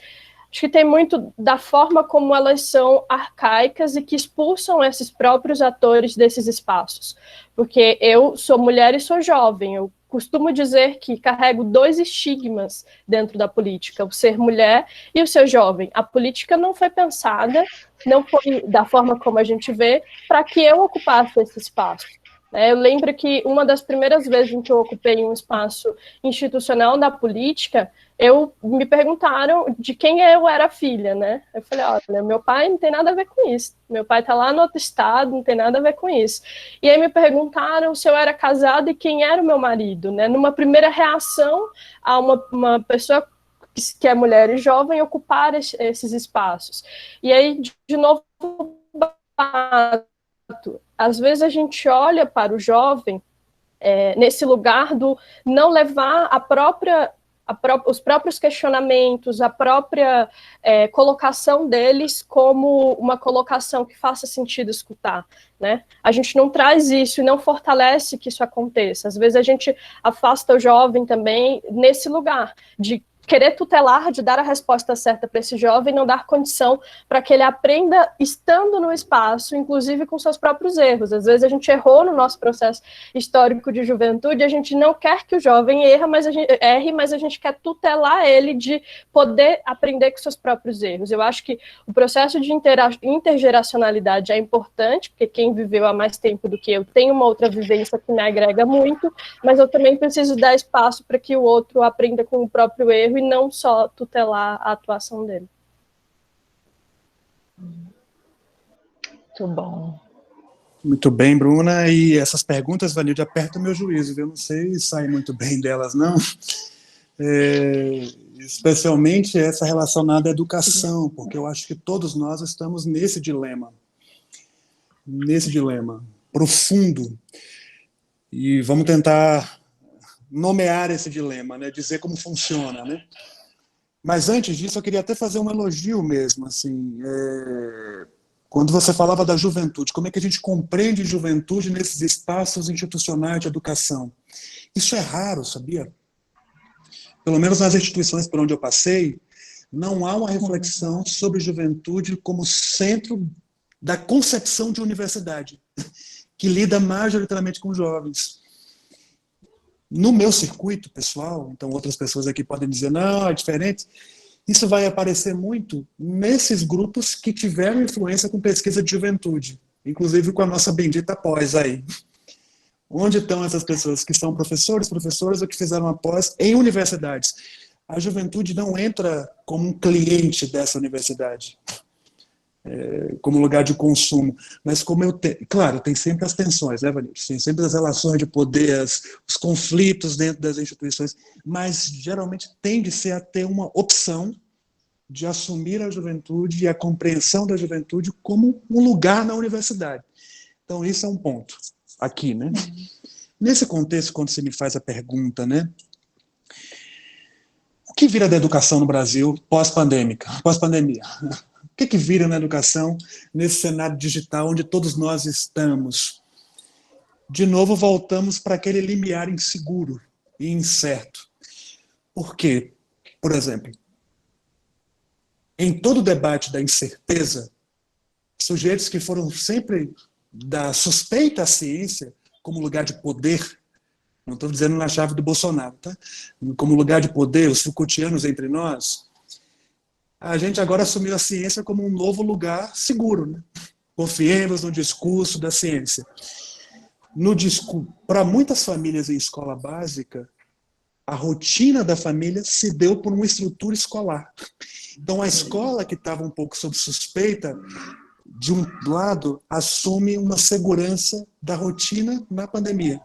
C: acho que tem muito da forma como elas são arcaicas e que expulsam esses próprios atores desses espaços. Porque eu sou mulher e sou jovem, eu costumo dizer que carrego 2 estigmas dentro da política, o ser mulher e o ser jovem. A política não foi pensada, não foi da forma como a gente vê, para que eu ocupasse esse espaço. Eu lembro que uma das primeiras vezes em que eu ocupei um espaço institucional na política, me perguntaram de quem eu era filha, né? Eu falei, olha, meu pai não tem nada a ver com isso. Meu pai está lá no outro estado, não tem nada a ver com isso. E aí me perguntaram se eu era casada e quem era o meu marido, né? Numa primeira reação a uma pessoa que é mulher e jovem ocupar esses espaços. E aí, de novo, às vezes a gente olha para o jovem nesse lugar do não levar os próprios questionamentos, a própria colocação deles como uma colocação que faça sentido escutar, né? A gente não traz isso e não fortalece que isso aconteça. Às vezes a gente afasta o jovem também nesse lugar de querer tutelar, de dar a resposta certa para esse jovem, não dar condição para que ele aprenda estando no espaço, inclusive com seus próprios erros. Às vezes a gente errou no nosso processo histórico de juventude, a gente não quer que o jovem erre, mas a gente quer tutelar ele de poder aprender com seus próprios erros. Eu acho que o processo de intergeracionalidade é importante, porque quem viveu há mais tempo do que eu tem uma outra vivência que me agrega muito, mas eu também preciso dar espaço para que o outro aprenda com o próprio erro e não só tutelar a atuação dele.
B: Muito bom.
D: Muito bem, Bruna. E essas perguntas, Vanilde, apertam o meu juízo, viu? Eu não sei sair muito bem delas, não. Especialmente essa relacionada à educação, porque eu acho que todos nós estamos nesse dilema profundo. E vamos tentar nomear esse dilema, né? Dizer como funciona, né? Mas antes disso, eu queria até fazer um elogio mesmo, assim, quando você falava da juventude, como é que a gente compreende juventude nesses espaços institucionais de educação? Isso é raro, sabia? Pelo menos nas instituições por onde eu passei, não há uma reflexão sobre juventude como centro da concepção de universidade, que lida majoritariamente com jovens. No meu circuito pessoal, então outras pessoas aqui podem dizer, não, é diferente, isso vai aparecer muito nesses grupos que tiveram influência com pesquisa de juventude, inclusive com a nossa bendita pós aí, Onde estão essas pessoas que são professores, professoras ou que fizeram a pós em universidades? A juventude não entra como um cliente dessa universidade, como lugar de consumo, mas como claro, tem sempre as tensões, né, Vanessa? Tem sempre as relações de poder, os conflitos dentro das instituições, mas geralmente tende-se a ter uma opção de assumir a juventude e a compreensão da juventude como um lugar na universidade. Então, isso é um ponto aqui, né? Nesse contexto, quando você me faz a pergunta, né? O que vira da educação no Brasil pós-pandemia? O que vira na educação nesse cenário digital onde todos nós estamos? De novo, voltamos para aquele limiar inseguro e incerto. Por quê? Por exemplo, em todo o debate da incerteza, sujeitos que foram sempre da suspeita à ciência como lugar de poder, não estou dizendo na chave do Bolsonaro, tá? Como lugar de poder, os Foucaultianos entre nós, a gente agora assumiu a ciência como um novo lugar seguro, né? Confiemos no discurso da ciência. Para muitas famílias em escola básica, a rotina da família se deu por uma estrutura escolar. Então, a escola, que estava um pouco sob suspeita, de um lado, assume uma segurança da rotina na pandemia.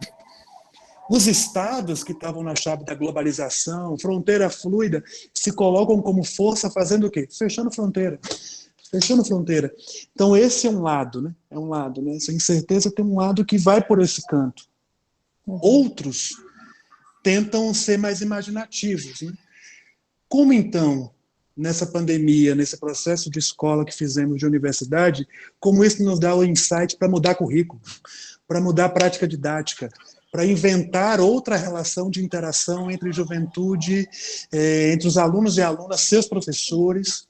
D: Os estados que estavam na chave da globalização, fronteira fluida, se colocam como força fazendo o quê? Fechando fronteira. Fechando fronteira. Então, esse é um lado, né? É um lado, né? Essa incerteza tem um lado que vai por esse canto. Outros tentam ser mais imaginativos, né? Como, então, nessa pandemia, nesse processo de escola que fizemos de universidade, como isso nos dá o insight para mudar currículo, para mudar a prática didática, para inventar outra relação de interação entre juventude, entre os alunos e alunas, seus professores,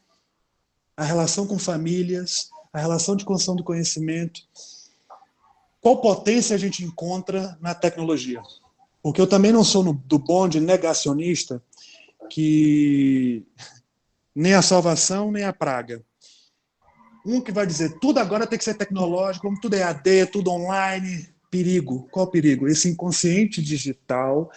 D: a relação com famílias, a relação de construção do conhecimento. Qual potência a gente encontra na tecnologia? Porque eu também não sou do bonde negacionista que nem a salvação, nem a praga. Um que vai dizer tudo agora tem que ser tecnológico, como tudo é AD, tudo online. Perigo. Qual o perigo? Esse inconsciente digital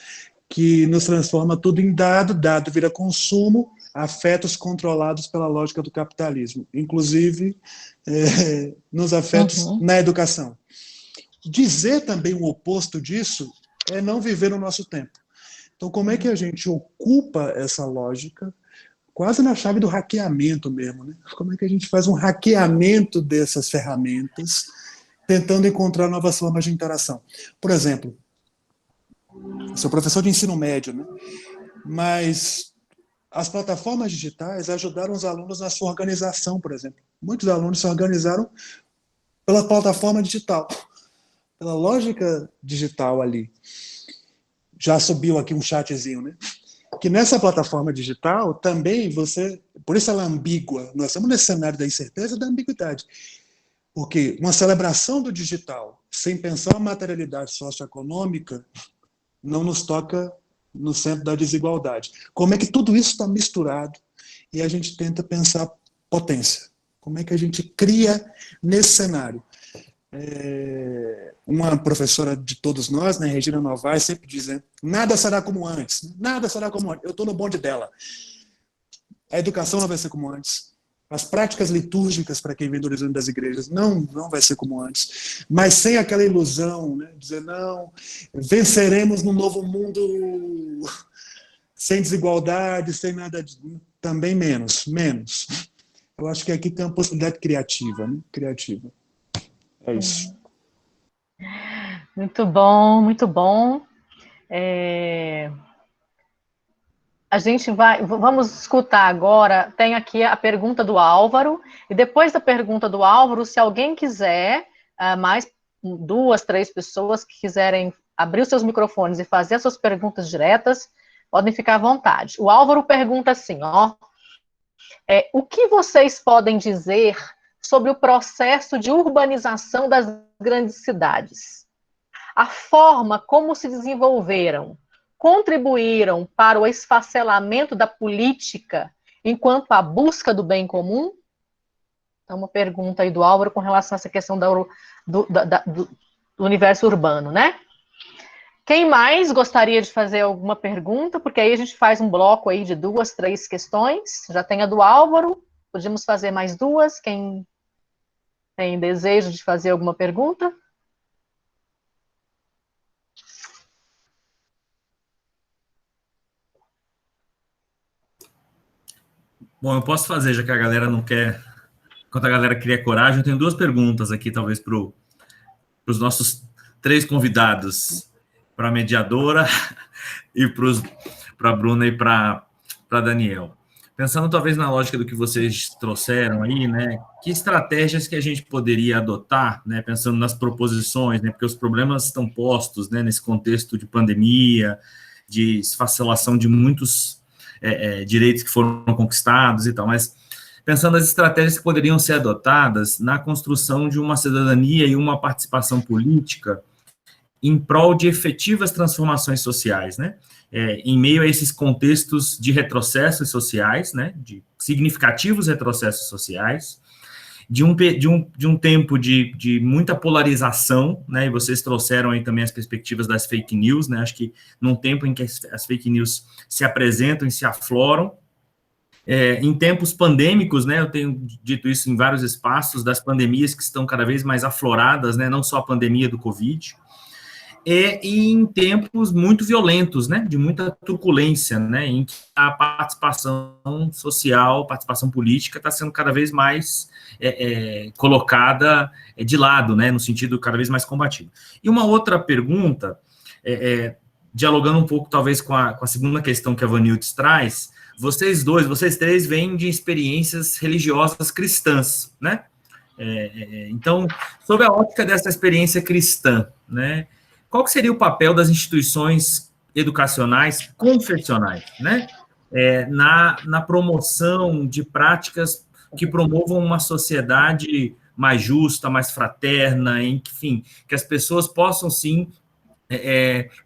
D: que nos transforma tudo em dado, dado vira consumo, afetos controlados pela lógica do capitalismo, inclusive nos afetos na educação. Dizer também o oposto disso é não viver no nosso tempo. Então, como é que a gente ocupa essa lógica, quase na chave do hackeamento mesmo, né? Como é que a gente faz um hackeamento dessas ferramentas, tentando encontrar novas formas de interação? Por exemplo, eu sou professor de ensino médio, né? Mas as plataformas digitais ajudaram os alunos na sua organização, por exemplo. Muitos alunos se organizaram pela plataforma digital, pela lógica digital ali. Já subiu aqui um chatzinho, né? Que nessa plataforma digital também por isso ela é ambígua. Nós estamos nesse cenário da incerteza e da ambiguidade. Porque uma celebração do digital, sem pensar a materialidade socioeconômica, não nos toca no centro da desigualdade. Como é que tudo isso está misturado e a gente tenta pensar potência? Como é que a gente cria nesse cenário? Uma professora de todos nós, né, Regina Novaes, sempre diz, né, nada será como antes. Nada será como antes. Eu estou no bonde dela. A educação não vai ser como antes. As práticas litúrgicas, para quem vem do horizonte das igrejas, não vai ser como antes. Mas sem aquela ilusão, né? Dizer, não, venceremos num novo mundo sem desigualdade, sem nada, também menos. Eu acho que aqui tem uma possibilidade criativa, né? Criativa. É isso.
B: Muito bom, muito bom. Vamos escutar agora, tem aqui a pergunta do Álvaro, e depois da pergunta do Álvaro, se alguém quiser, mais 2, 3 pessoas que quiserem abrir os seus microfones e fazer as suas perguntas diretas, podem ficar à vontade. O Álvaro pergunta assim, o que vocês podem dizer sobre o processo de urbanização das grandes cidades? A forma como se desenvolveram contribuíram para o esfacelamento da política enquanto a busca do bem comum? Então, uma pergunta aí do Álvaro com relação a essa questão do universo urbano, né? Quem mais gostaria de fazer alguma pergunta? Porque aí a gente faz um bloco aí de 2, 3 questões. Já tem a do Álvaro, podemos fazer mais 2. Quem tem desejo de fazer alguma pergunta?
A: Bom, eu posso fazer, já que a galera não quer. Enquanto a galera cria coragem, eu tenho 2 perguntas aqui, talvez, para os nossos 3 convidados, para a mediadora e para a Bruna e para Daniel. Pensando talvez na lógica do que vocês trouxeram aí, né? Que estratégias que a gente poderia adotar, né? Pensando nas proposições, né? Porque os problemas estão postos, né? Nesse contexto de pandemia, de esfacelação de muitos direitos que foram conquistados e tal, mas pensando nas estratégias que poderiam ser adotadas na construção de uma cidadania e uma participação política em prol de efetivas transformações sociais, né? Em meio a esses contextos de retrocessos sociais, né? De significativos retrocessos sociais, de um tempo de muita polarização, né? E vocês trouxeram aí também as perspectivas das fake news, né? Acho que num tempo em que as fake news se apresentam e se afloram, em tempos pandêmicos, né, eu tenho dito isso em vários espaços, das pandemias que estão cada vez mais afloradas, né, não só a pandemia do Covid, e em tempos muito violentos, né, de muita truculência, né, em que a participação social, participação política está sendo cada vez mais colocada de lado, né, no sentido cada vez mais combativo. E uma outra pergunta, dialogando um pouco talvez com a segunda questão que a Vanildes traz, vocês três vêm de experiências religiosas cristãs, né? Então, sob a ótica dessa experiência cristã, né? Qual que seria o papel das instituições educacionais confessionais, né? Na promoção de práticas que promovam uma sociedade mais justa, mais fraterna, enfim, que as pessoas possam, sim,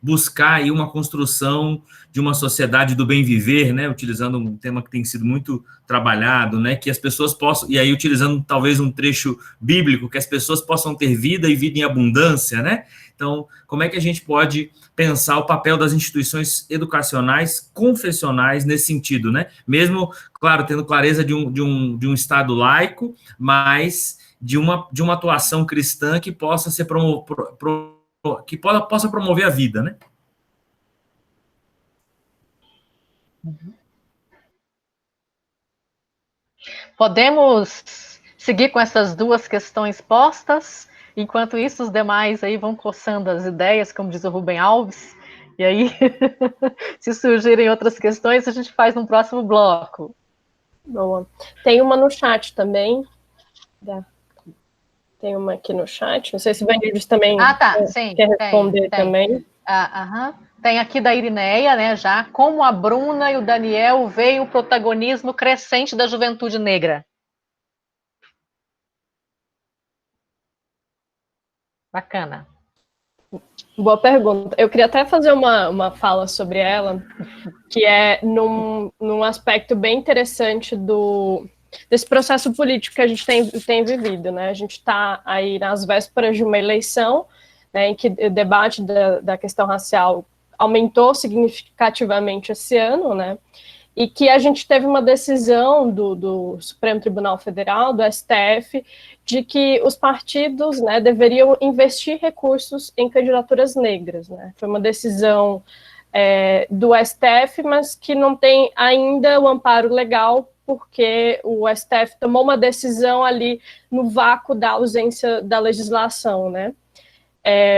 A: buscar aí uma construção de uma sociedade do bem viver, né, utilizando um tema que tem sido muito trabalhado, né, que as pessoas possam, e aí utilizando talvez um trecho bíblico, que as pessoas possam ter vida e vida em abundância, né? Então, como é que a gente pode pensar o papel das instituições educacionais confessionais nesse sentido, né? Mesmo, claro, tendo clareza de um Estado laico, mas de uma atuação cristã que possa ser possa promover a vida, né?
B: Podemos seguir com essas 2 questões postas, enquanto isso os demais aí vão coçando as ideias, como diz o Rubem Alves, e aí, se surgirem outras questões, a gente faz no próximo bloco.
C: Boa. Tem uma no chat também. Tem uma aqui no chat. Não sei se o Vanildes também quer responder também.
B: Tem aqui da Irineia, né, já, como a Bruna e o Daniel veem o protagonismo crescente da juventude negra. Bacana.
C: Boa pergunta. Eu queria até fazer uma fala sobre ela, que é num aspecto bem interessante desse processo político que a gente tem vivido, né? A gente está aí nas vésperas de uma eleição, né, em que o debate da questão racial aumentou significativamente esse ano, né? E que a gente teve uma decisão do Supremo Tribunal Federal, do STF, de que os partidos, né, deveriam investir recursos em candidaturas negras, né? Foi uma decisão do STF, mas que não tem ainda o amparo legal, porque o STF tomou uma decisão ali no vácuo da ausência da legislação, né?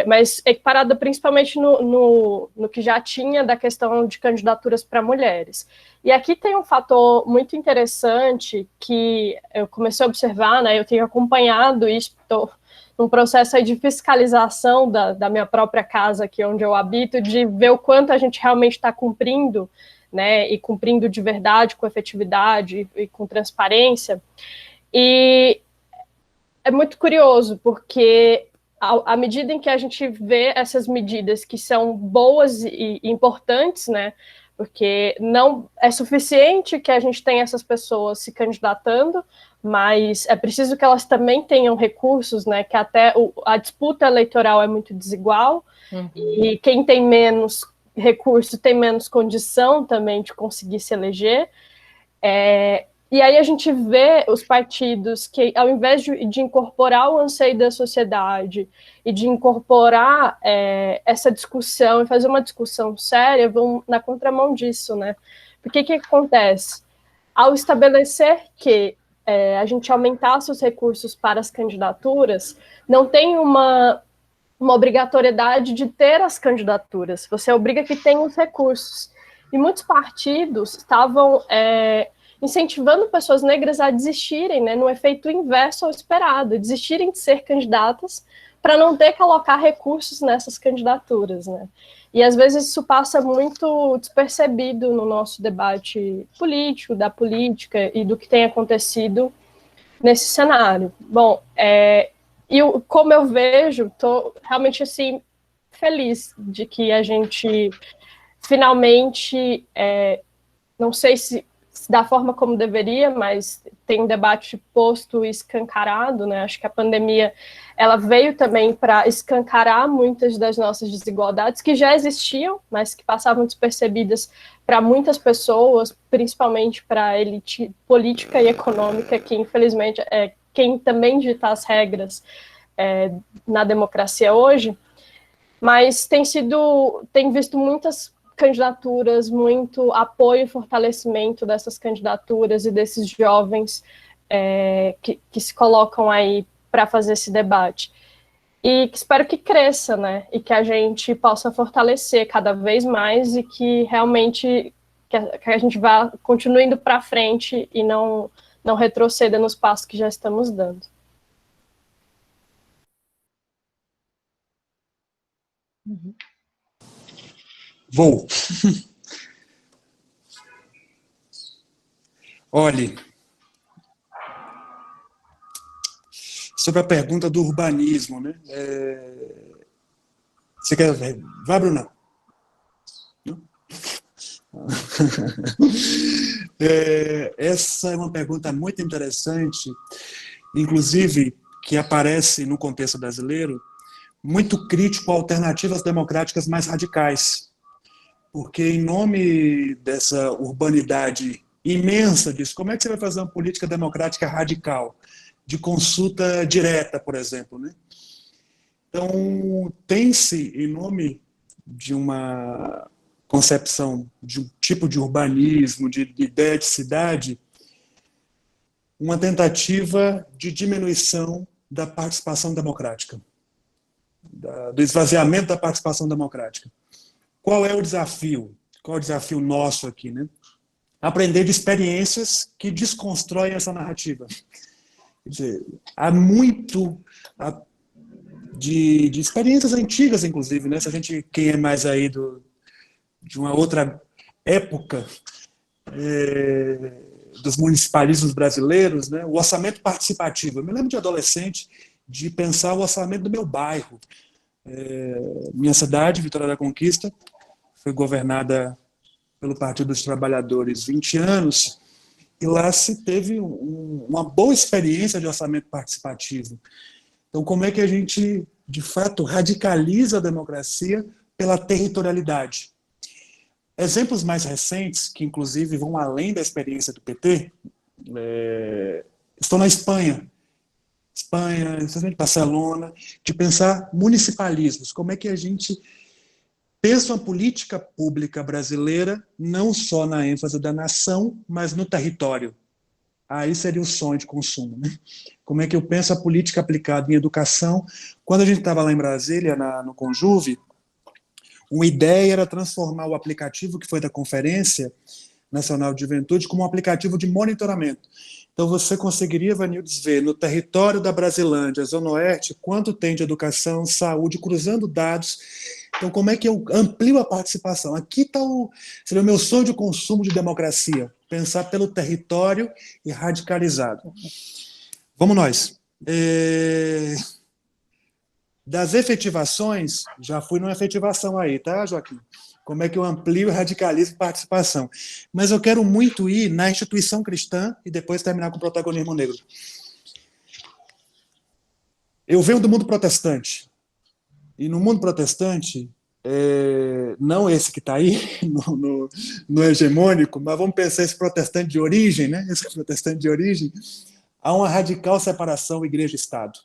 C: Mas equiparada principalmente no que já tinha da questão de candidaturas para mulheres. E aqui tem um fator muito interessante que eu comecei a observar, né? Eu tenho acompanhado isso, estou num processo aí de fiscalização da minha própria casa aqui onde eu habito, de ver o quanto a gente realmente está cumprindo, né? E cumprindo de verdade, com efetividade e com transparência. E é muito curioso, porque à medida em que a gente vê essas medidas que são boas e importantes, né, porque não é suficiente que a gente tenha essas pessoas se candidatando, mas é preciso que elas também tenham recursos, né, que até a disputa eleitoral é muito desigual, e quem tem menos recurso tem menos condição também de conseguir se eleger. E aí a gente vê os partidos que, ao invés de incorporar o anseio da sociedade e de incorporar essa discussão e fazer uma discussão séria, vão na contramão disso, né? Porque o que acontece? Ao estabelecer que a gente aumentasse os recursos para as candidaturas, não tem uma obrigatoriedade de ter as candidaturas, você obriga que tenha os recursos. E muitos partidos estavam incentivando pessoas negras a desistirem, né, no efeito inverso ao esperado, desistirem de ser candidatas para não ter que alocar recursos nessas candidaturas, né? E às vezes isso passa muito despercebido no nosso debate político, da política e do que tem acontecido nesse cenário. Bom, como eu vejo, estou realmente assim feliz de que a gente finalmente, não sei se da forma como deveria, mas tem um debate posto e escancarado, né? Acho que a pandemia ela veio também para escancarar muitas das nossas desigualdades que já existiam, mas que passavam despercebidas para muitas pessoas, principalmente para a elite política e econômica, que infelizmente é quem também dita as regras na democracia hoje. Mas tem visto muitas candidaturas, muito apoio e fortalecimento dessas candidaturas e desses jovens que se colocam aí para fazer esse debate. E que espero que cresça, né? E que a gente possa fortalecer cada vez mais e que realmente que a gente vá continue indo para frente e não retroceda nos passos que já estamos dando.
D: Vou. Olhe, sobre a pergunta do urbanismo, né? Você quer ver? Vai, Bruna. Essa é uma pergunta muito interessante, inclusive que aparece no contexto brasileiro, muito crítico a alternativas democráticas mais radicais, porque em nome dessa urbanidade imensa disso, como é que você vai fazer uma política democrática radical, de consulta direta, por exemplo, né? Então, tem-se, em nome de uma concepção de um tipo de urbanismo, de ideia de cidade, uma tentativa de diminuição da participação democrática, do esvaziamento da participação democrática. Qual é o desafio? Qual é o desafio nosso aqui, né? Aprender de experiências que desconstroem essa narrativa. Quer dizer, há muito de experiências antigas, inclusive, né? Se a gente, quem é mais aí de uma outra época dos municipalismos brasileiros, né? O orçamento participativo. Eu me lembro de adolescente de pensar o orçamento do meu bairro. Minha cidade, Vitória da Conquista, foi governada pelo Partido dos Trabalhadores 20 anos, e lá se teve uma boa experiência de orçamento participativo. Então, como é que a gente, de fato, radicaliza a democracia pela territorialidade? Exemplos mais recentes, que inclusive vão além da experiência do PT, estão na Espanha, especialmente Barcelona, de pensar municipalismos. Como é que a gente pensa uma política pública brasileira não só na ênfase da nação, mas no território. Aí seria o sonho de consumo, né? Como é que eu penso a política aplicada em educação? Quando a gente estava lá em Brasília, no Conjuve, uma ideia era transformar o aplicativo que foi da Conferência Nacional de Juventude como um aplicativo de monitoramento. Então você conseguiria, Vanildes, ver no território da Brasilândia, Zona Oeste, quanto tem de educação, saúde, cruzando dados. Então, como é que eu amplio a participação? Aqui está seria o meu sonho de consumo de democracia, pensar pelo território e radicalizado. Vamos nós. Das efetivações, já fui numa efetivação aí, tá, Joaquim? Como é que eu amplio e radicalizo participação? Mas eu quero muito ir na instituição cristã e depois terminar com o protagonismo negro. Eu venho do mundo protestante. E no mundo protestante, não esse que está aí, no hegemônico, mas vamos pensar esse protestante de origem, né? Esse protestante de origem, há uma radical separação igreja-estado.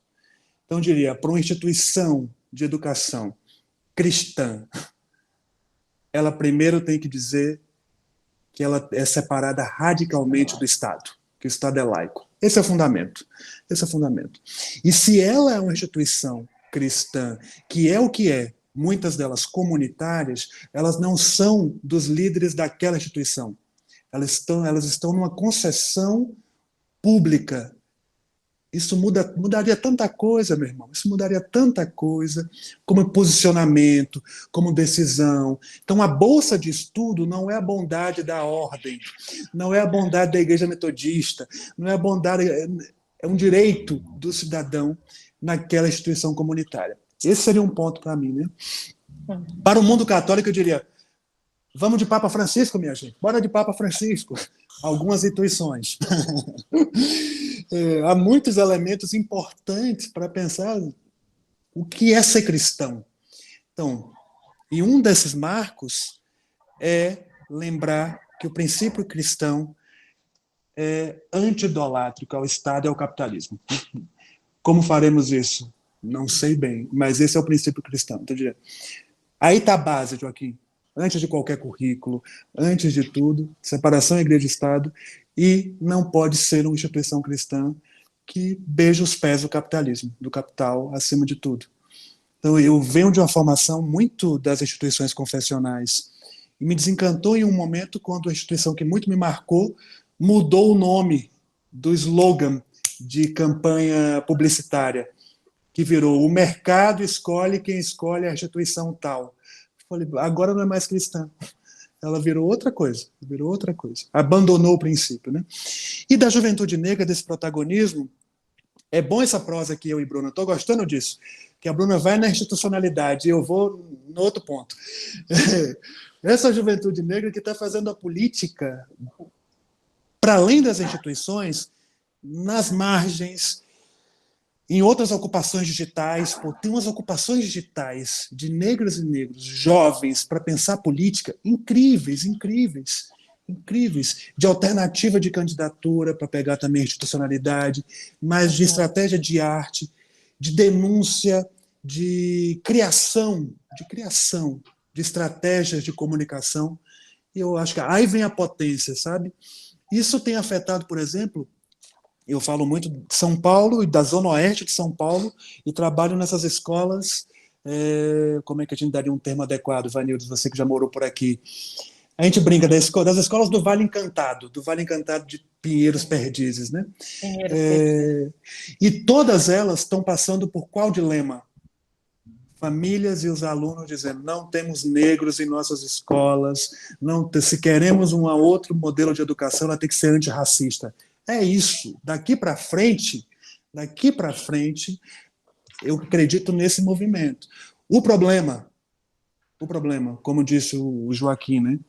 D: Então, eu diria, para uma instituição de educação cristã, ela primeiro tem que dizer que ela é separada radicalmente do Estado, que o Estado é laico. Esse é o fundamento. Esse é o fundamento. E se ela é uma instituição cristã, que é o que é, muitas delas comunitárias, elas não são dos líderes daquela instituição. Elas estão numa concessão pública. Isso mudaria tanta coisa, meu irmão. Isso mudaria tanta coisa, como posicionamento, como decisão. Então, a bolsa de estudo não é a bondade da ordem, não é a bondade da igreja metodista, não é a bondade, é um direito do cidadão naquela instituição comunitária. Esse seria um ponto para mim, né? Para o mundo católico, eu diria, vamos de Papa Francisco, minha gente. Bora de Papa Francisco. Algumas intuições. Há muitos elementos importantes para pensar o que é ser cristão. Então, e um desses marcos é lembrar que o princípio cristão é anti-idolátrico ao Estado e ao capitalismo. Como faremos isso? Não sei bem, mas esse é o princípio cristão. Então, aí está a base, Joaquim. Antes de qualquer currículo, antes de tudo, separação igreja e Estado, e não pode ser uma instituição cristã que beija os pés do capitalismo, do capital acima de tudo. Então, eu venho de uma formação muito das instituições confessionais, e me desencantou em um momento quando a instituição que muito me marcou mudou o nome do slogan de campanha publicitária, que virou: o mercado escolhe, quem escolhe é a instituição tal. Falei, agora não é mais cristã. Ela virou outra coisa, abandonou o princípio, né? E da juventude negra, desse protagonismo, é bom essa prosa que eu e Bruna, estou gostando disso, que a Bruna vai na institucionalidade e eu vou no outro ponto. Essa juventude negra que está fazendo a política para além das instituições, nas margens, em outras ocupações digitais. Tem umas ocupações digitais de negras e negros, jovens, para pensar política, incríveis, de alternativa de candidatura, para pegar também a institucionalidade, mas de estratégia de arte, de denúncia, de criação, de estratégias de comunicação. E eu acho que aí vem a potência, sabe? Isso tem afetado, por exemplo, eu falo muito de São Paulo e da Zona Oeste de São Paulo e trabalho nessas escolas, como é que a gente daria um termo adequado, Vanildo, você que já morou por aqui? A gente brinca das escolas do Vale Encantado de Pinheiros Perdizes, né? E todas elas estão passando por qual dilema? Famílias e os alunos dizendo, não temos negros em nossas escolas, se queremos um outro modelo de educação, ela tem que ser antirracista. É isso. Daqui para frente, eu acredito nesse movimento. O problema, como disse o Joaquim, né?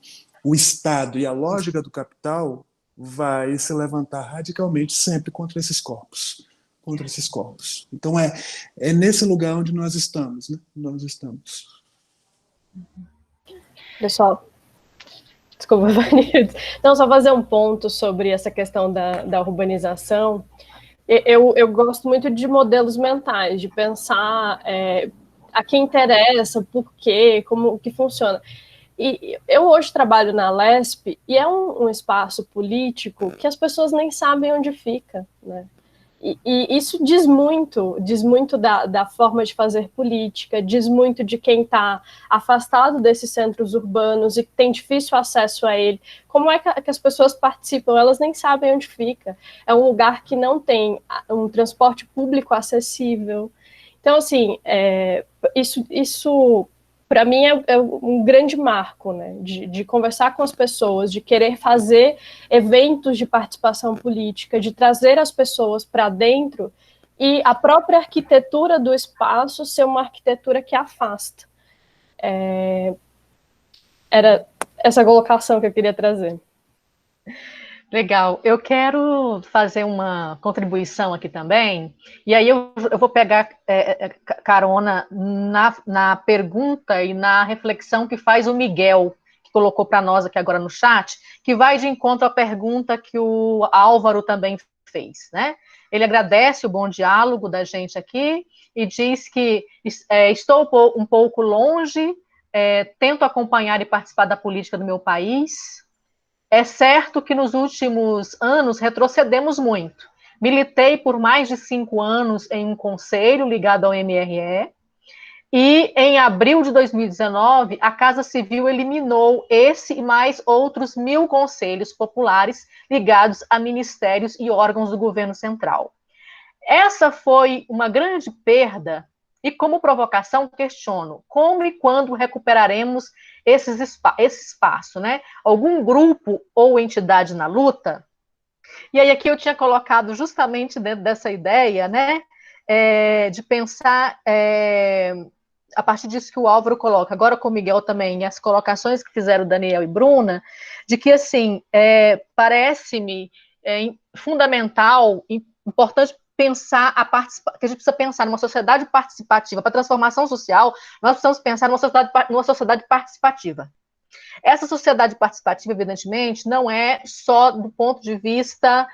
D: O Estado e a lógica do capital vai se levantar radicalmente sempre contra esses corpos. Então, é nesse lugar onde nós estamos, né?
C: Pessoal, desculpa, Vanildo. Então, só fazer um ponto sobre essa questão da urbanização. Eu gosto muito de modelos mentais, de pensar a quem interessa, por quê, como que funciona. E eu hoje trabalho na Lesp e é um espaço político que as pessoas nem sabem onde fica, né? E isso diz muito da forma de fazer política, diz muito de quem está afastado desses centros urbanos e que tem difícil acesso a ele. Como é que as pessoas participam? Elas nem sabem onde fica. É um lugar que não tem um transporte público acessível. Então, assim, isso para mim é um grande marco, né, de conversar com as pessoas, de querer fazer eventos de participação política, de trazer as pessoas para dentro e a própria arquitetura do espaço ser uma arquitetura que afasta. Era essa colocação que eu queria trazer.
B: Legal. Eu quero fazer uma contribuição aqui também, e aí eu vou pegar carona na pergunta e na reflexão que faz o Miguel, que colocou para nós aqui agora no chat, que vai de encontro à pergunta que o Álvaro também fez, né? Ele agradece o bom diálogo da gente aqui e diz que estou um pouco longe, tento acompanhar e participar da política do meu país. É certo que nos últimos anos retrocedemos muito. Militei por mais de 5 anos em um conselho ligado ao MRE, e em abril de 2019, a Casa Civil eliminou esse e mais outros 1.000 conselhos populares ligados a ministérios e órgãos do governo central. Essa foi uma grande perda, e como provocação questiono como e quando recuperaremos esse espaço, né? Algum grupo ou entidade na luta? E aí aqui eu tinha colocado justamente dentro dessa ideia, né, de pensar a partir disso que o Álvaro coloca, agora com o Miguel também, e as colocações que fizeram Daniel e Bruna, de que, assim, parece-me fundamental, importante pensar que a gente precisa pensar numa sociedade participativa. Para a transformação social, nós precisamos pensar numa sociedade participativa. Essa sociedade participativa, evidentemente, não é só do ponto de vista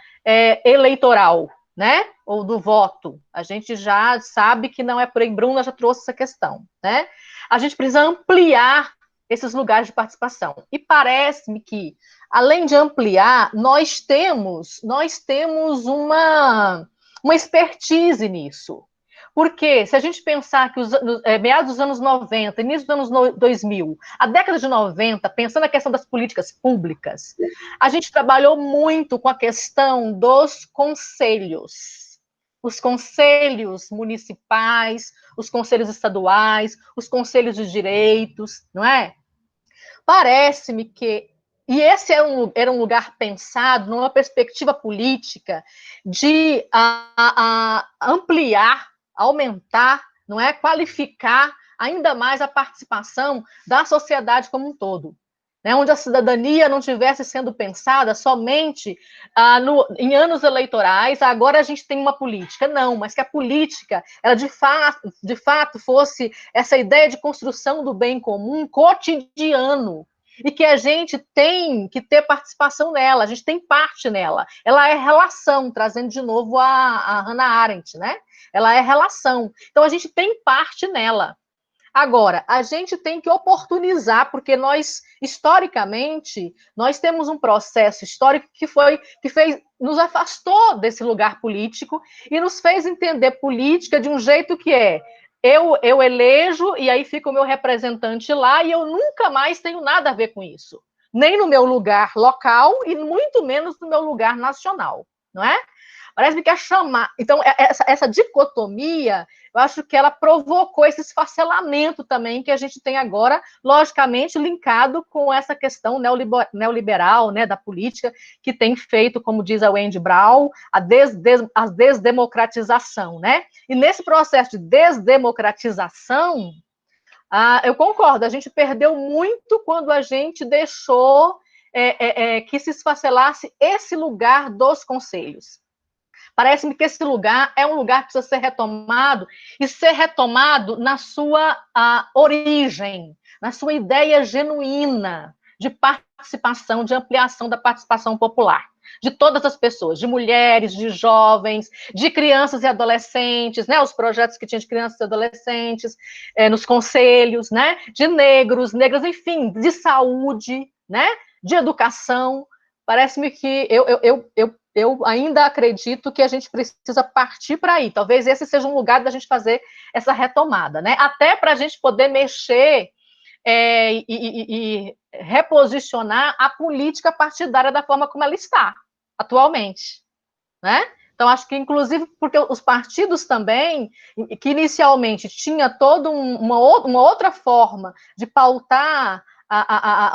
B: eleitoral, né? Ou do voto. A gente já sabe que não é por aí. Bruna já trouxe essa questão, né? A gente precisa ampliar esses lugares de participação. E parece-me que, além de ampliar, nós temos uma expertise nisso. Porque, se a gente pensar que meados dos anos 90, início dos anos 2000, a década de 90, pensando na questão das políticas públicas, a gente trabalhou muito com a questão dos conselhos. Os conselhos municipais, os conselhos estaduais, os conselhos de direitos, não é? Parece-me que e esse era um lugar pensado numa perspectiva política de ampliar, aumentar, não é, qualificar ainda mais a participação da sociedade como um todo, né, onde a cidadania não estivesse sendo pensada somente em anos eleitorais. Agora a gente tem uma política, não, mas que a política, ela de fato fosse essa ideia de construção do bem comum cotidiano, e que a gente tem que ter participação nela, a gente tem parte nela. Ela é relação, trazendo de novo a Hannah Arendt, né? Ela é relação. Então, a gente tem parte nela. Agora, a gente tem que oportunizar, porque nós, historicamente, nós temos um processo histórico nos afastou desse lugar político e nos fez entender política de um jeito que eu elejo, e aí fica o meu representante lá, e eu nunca mais tenho nada a ver com isso. Nem no meu lugar local, e muito menos no meu lugar nacional, não é? Parece que quer chamar. Então, essa dicotomia, eu acho que ela provocou esse esfacelamento também que a gente tem agora, logicamente linkado com essa questão neoliberal, né, da política, que tem feito, como diz a Wendy Brown, a desdemocratização, né? E nesse processo de desdemocratização, eu concordo, a gente perdeu muito quando a gente deixou que se esfacelasse esse lugar dos conselhos. Parece-me que esse lugar é um lugar que precisa ser retomado, e ser retomado na sua origem, na sua ideia genuína de participação, de ampliação da participação popular, de todas as pessoas, de mulheres, de jovens, de crianças e adolescentes, né, os projetos que tinha de crianças e adolescentes, nos conselhos, né, de negros, enfim, de saúde, né, de educação. Parece-me que eu ainda acredito que a gente precisa partir para aí. Talvez esse seja um lugar da gente fazer essa retomada, né? Até para a gente poder mexer e reposicionar a política partidária da forma como ela está atualmente, né? Então, acho que, inclusive, porque os partidos também, que inicialmente tinha toda uma outra forma de pautar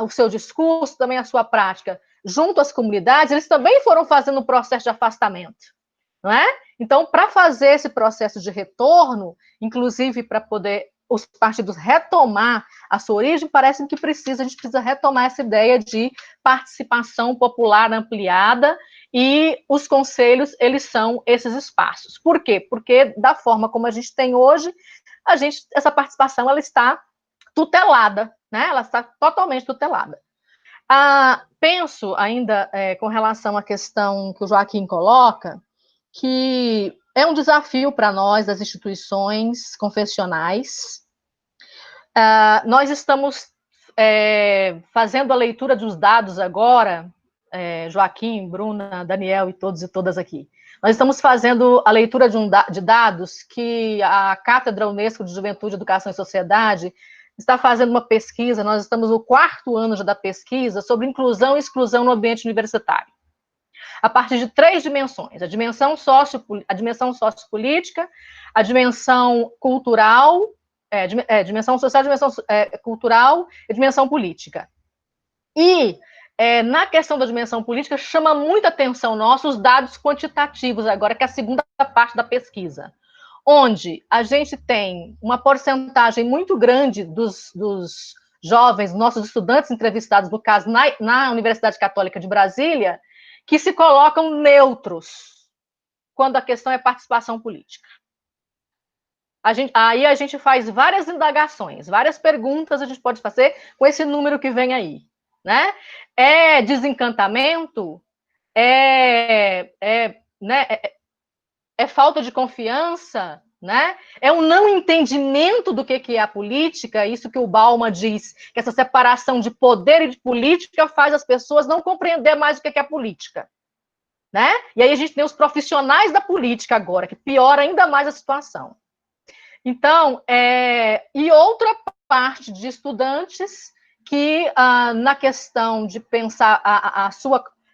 B: o seu discurso, também a sua prática, junto às comunidades, eles também foram fazendo um processo de afastamento, não é? Então, para fazer esse processo de retorno, inclusive para poder os partidos retomar a sua origem, parece que a gente precisa retomar essa ideia de participação popular ampliada, e os conselhos, eles são esses espaços. Por quê? Porque da forma como a gente tem hoje, essa participação ela está tutelada, né? Ela está totalmente tutelada. Penso ainda, com relação à questão que o Joaquim coloca, que é um desafio para nós, das instituições confessionais. Nós estamos fazendo a leitura dos dados agora, Joaquim, Bruna, Daniel e todos e todas aqui. Nós estamos fazendo a leitura de dados que a Cátedra Unesco de Juventude, Educação e Sociedade está fazendo uma pesquisa, nós estamos no 4º ano já da pesquisa, sobre inclusão e exclusão no ambiente universitário, a partir de 3 dimensões: a dimensão sociopolítica, a dimensão cultural, dimensão social, dimensão cultural e dimensão política. E na questão da dimensão política, chama muita atenção nossa os dados quantitativos agora, que é a segunda parte da pesquisa, onde a gente tem uma porcentagem muito grande dos jovens, nossos estudantes entrevistados, no caso, na Universidade Católica de Brasília, que se colocam neutros quando a questão é participação política. Aí a gente faz várias indagações, várias perguntas a gente pode fazer com esse número que vem aí, né? É desencantamento? É falta de confiança, né? É um não entendimento do que é a política, isso que o Bauman diz, que essa separação de poder e de política faz as pessoas não compreender mais o que é a política, né? E aí a gente tem os profissionais da política agora, que piora ainda mais a situação. Então, e outra parte de estudantes que, na questão de pensar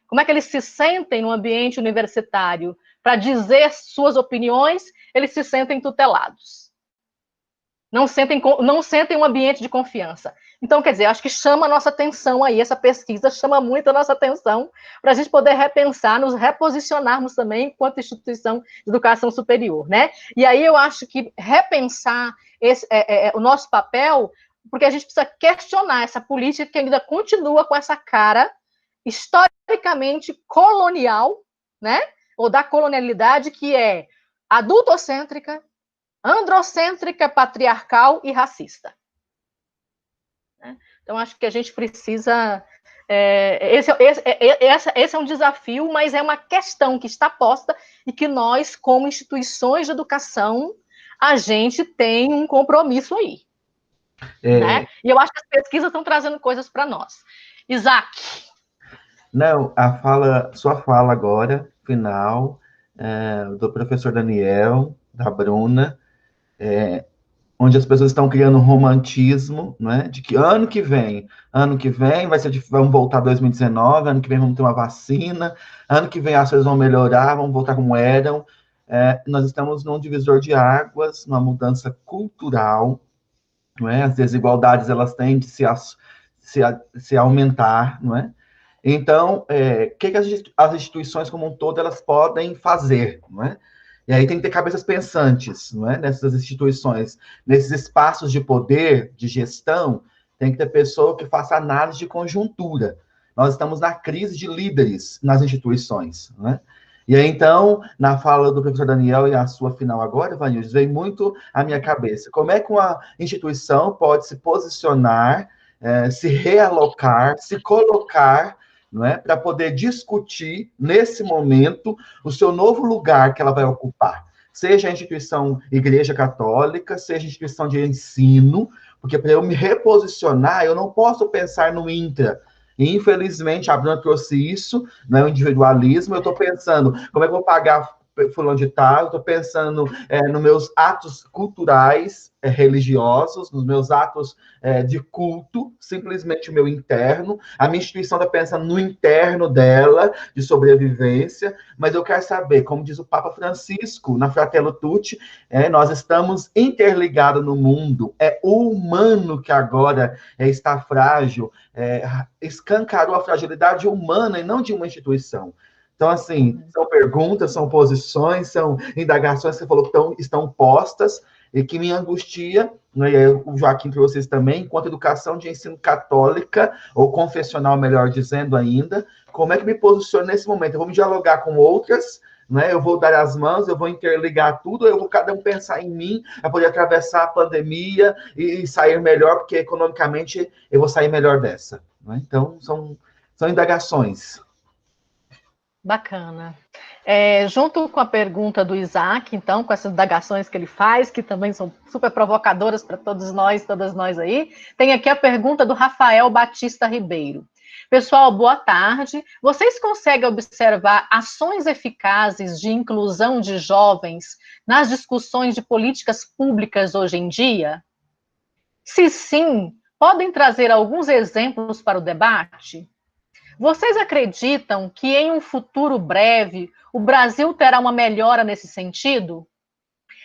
B: como é que eles se sentem no ambiente universitário para dizer suas opiniões, eles se sentem tutelados. Não sentem um ambiente de confiança. Então, quer dizer, acho que chama a nossa atenção aí, essa pesquisa chama muito a nossa atenção para a gente poder repensar, nos reposicionarmos também enquanto instituição de educação superior, né? E aí eu acho que repensar o nosso papel, porque a gente precisa questionar essa política que ainda continua com essa cara historicamente colonial, né? Ou da colonialidade, que é adultocêntrica, androcêntrica, patriarcal e racista. Então, acho que a gente precisa... Esse é um desafio, mas é uma questão que está posta e que nós, como instituições de educação, a gente tem um compromisso aí. Né? E eu acho que as pesquisas estão trazendo coisas para nós. Isaac.
E: Não, sua fala agora, final, do professor Daniel, da Bruna, onde as pessoas estão criando um romantismo, né, de que ano que vem vamos voltar a 2019, ano que vem vamos ter uma vacina, ano que vem as coisas vão melhorar, vamos voltar como eram. Nós estamos num divisor de águas, numa mudança cultural, não é? As desigualdades, elas têm de se aumentar, não é? Então, o que as instituições como um todo, elas podem fazer, não é? E aí tem que ter cabeças pensantes, não é? Nessas instituições, nesses espaços de poder, de gestão, tem que ter pessoa que faça análise de conjuntura. Nós estamos na crise de líderes nas instituições, não é? E aí, então, na fala do professor Daniel e a sua final agora, Vanildes, veio muito à minha cabeça. Como é que uma instituição pode se posicionar, se realocar, se colocar, não é? Para poder discutir, nesse momento, o seu novo lugar que ela vai ocupar. Seja a instituição Igreja Católica, seja a instituição de ensino, porque para eu me reposicionar, eu não posso pensar no intra. E, infelizmente, a Bruna trouxe isso, né, o individualismo. Eu estou pensando, como é que eu vou pagar fulano de tal? Eu estou pensando nos meus atos culturais, religiosos, nos meus atos de culto, simplesmente o meu interno. A minha instituição está pensando no interno dela, de sobrevivência, mas eu quero saber, como diz o Papa Francisco, na Fratello Tutti, nós estamos interligados no mundo, o humano que agora está frágil, escancarou a fragilidade humana e não de uma instituição. Então, assim, são perguntas, são posições, são indagações que você falou que estão postas. e que me angustia, né, e aí o Joaquim para vocês também, enquanto educação de ensino católica, ou confessional, melhor dizendo ainda, como é que me posiciono nesse momento? Eu vou me dialogar com outras, né? Eu vou dar as mãos, eu vou interligar tudo, eu vou cada um pensar em mim, para poder atravessar a pandemia e sair melhor, porque economicamente eu vou sair melhor dessa. Né? Então, são indagações.
B: Bacana. Junto com a pergunta do Isaac, então, com essas indagações que ele faz, que também são super provocadoras para todos nós, todas nós aí, tem aqui a pergunta do Rafael Batista Ribeiro. Pessoal, boa tarde. Vocês conseguem observar ações eficazes de inclusão de jovens nas discussões de políticas públicas hoje em dia? Se sim, podem trazer alguns exemplos para o debate? Vocês acreditam que em um futuro breve o Brasil terá uma melhora nesse sentido?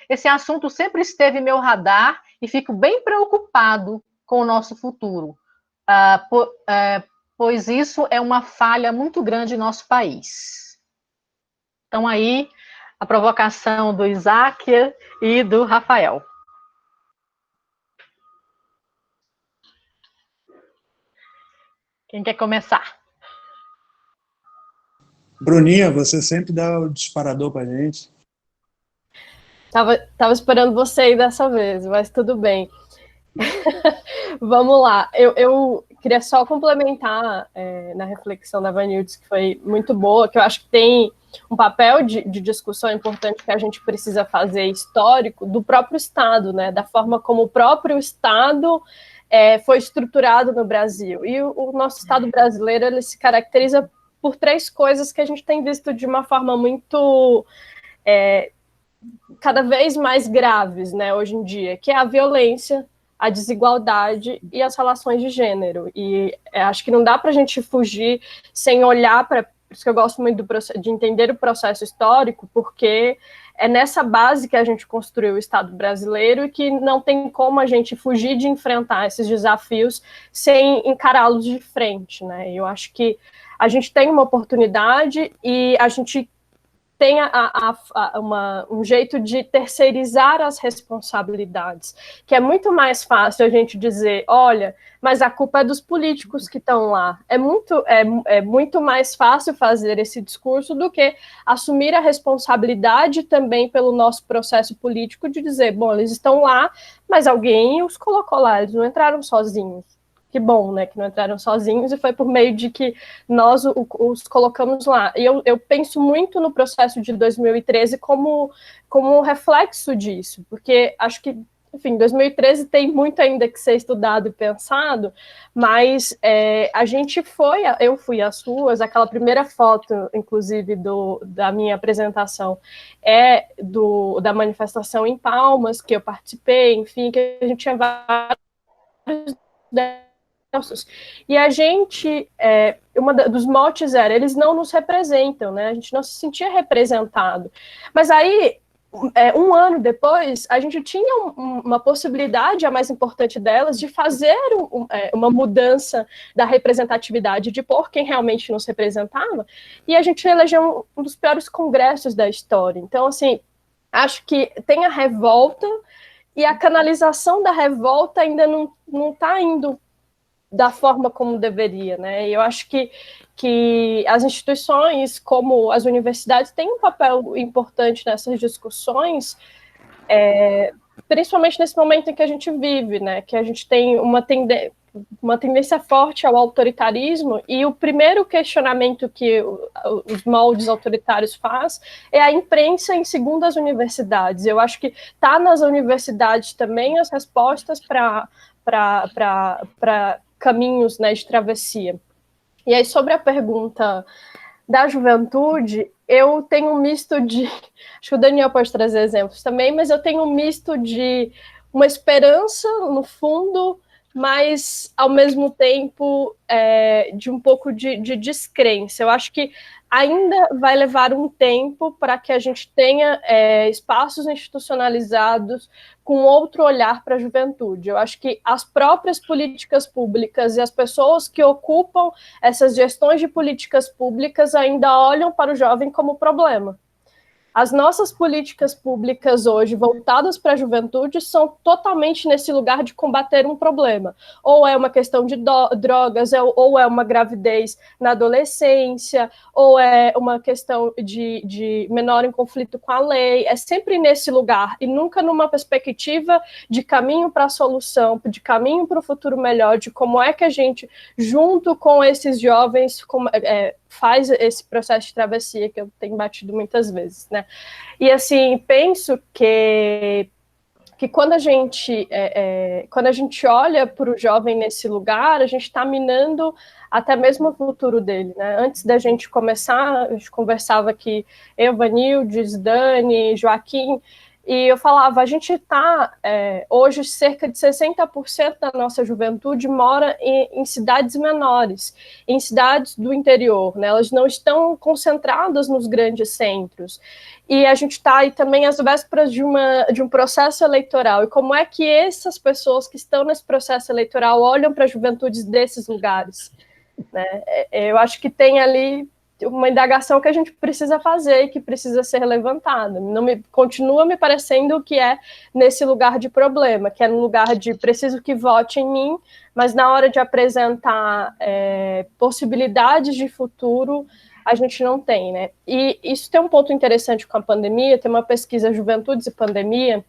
B: Esse assunto sempre esteve em meu radar e fico bem preocupado com o nosso futuro, pois isso é uma falha muito grande em nosso país. Então aí, a provocação do Isaac e do Rafael. Quem quer começar?
D: Bruninha, você sempre dá o disparador para a gente.
C: Tava esperando você aí dessa vez, mas tudo bem. Vamos lá. Eu queria só complementar na reflexão da Vanildes, que foi muito boa, que eu acho que tem um papel de discussão importante que a gente precisa fazer histórico do próprio Estado, né? Da forma como o próprio Estado foi estruturado no Brasil. E o nosso Estado brasileiro, ele se caracteriza por 3 coisas que a gente tem visto de uma forma muito cada vez mais graves, né, hoje em dia, que é a violência, a desigualdade e as relações de gênero. E acho que não dá para a gente fugir sem olhar para... Por isso que eu gosto muito de entender o processo histórico, porque é nessa base que a gente construiu o Estado brasileiro e que não tem como a gente fugir de enfrentar esses desafios sem encará-los de frente, né? Eu acho que a gente tem uma oportunidade e a gente tem um jeito de terceirizar as responsabilidades, que é muito mais fácil a gente dizer, olha, mas a culpa é dos políticos que estão lá. É muito mais fácil fazer esse discurso do que assumir a responsabilidade também pelo nosso processo político de dizer, bom, eles estão lá, mas alguém os colocou lá, eles não entraram sozinhos. Que bom, né, que não entraram sozinhos e foi por meio de que nós os colocamos lá. E eu penso muito no processo de 2013 como um reflexo disso, porque acho que, enfim, 2013 tem muito ainda que ser estudado e pensado, mas eu fui às ruas, aquela primeira foto, inclusive, da minha apresentação da manifestação em Palmas, que eu participei, enfim, que a gente tinha vários e a gente, dos motes era, eles não nos representam, né? A gente não se sentia representado. Mas aí, um ano depois, a gente tinha uma possibilidade, a mais importante delas, de fazer uma mudança da representatividade, de pôr quem realmente nos representava, e a gente elegeu um dos piores congressos da história. Então, assim, acho que tem a revolta, e a canalização da revolta ainda não está indo da forma como deveria, né? E eu acho que as instituições, como as universidades, têm um papel importante nessas discussões, principalmente nesse momento em que a gente vive, né? Que a gente tem uma tendência forte ao autoritarismo, e o primeiro questionamento que os moldes autoritários faz é a imprensa em segundo as universidades. Eu acho que está nas universidades também as respostas para caminhos, né, de travessia. E aí, sobre a pergunta da juventude, eu tenho um misto de... Acho que o Daniel pode trazer exemplos também, mas eu tenho um misto de uma esperança, no fundo, mas, ao mesmo tempo, de um pouco de descrença. Eu acho que ainda vai levar um tempo para que a gente tenha espaços institucionalizados com outro olhar para a juventude. Eu acho que as próprias políticas públicas e as pessoas que ocupam essas gestões de políticas públicas ainda olham para o jovem como problema. As nossas políticas públicas hoje voltadas para a juventude são totalmente nesse lugar de combater um problema. Ou é uma questão de drogas, ou é uma gravidez na adolescência, ou é uma questão de menor em conflito com a lei. É sempre nesse lugar, e nunca numa perspectiva de caminho para a solução, de caminho para o futuro melhor, de como é que a gente, junto com esses jovens, faz esse processo de travessia que eu tenho batido muitas vezes, né? E assim, penso que quando a gente olha para o jovem nesse lugar, a gente está minando até mesmo o futuro dele, né? Antes da gente começar, a gente conversava aqui, eu, Vanildes, Dani, Joaquim, e eu falava, a gente está, hoje, cerca de 60% da nossa juventude mora em cidades menores, em cidades do interior, né? Elas não estão concentradas nos grandes centros. E a gente está aí também às vésperas de um processo eleitoral. E como é que essas pessoas que estão nesse processo eleitoral olham para as juventudes desses lugares? Né? Eu acho que tem ali uma indagação que a gente precisa fazer e que precisa ser levantada. Continua me parecendo que é nesse lugar de problema, que é no lugar de preciso que vote em mim, mas na hora de apresentar possibilidades de futuro, a gente não tem, né? E isso tem um ponto interessante com a pandemia, tem uma pesquisa Juventudes e Pandemia,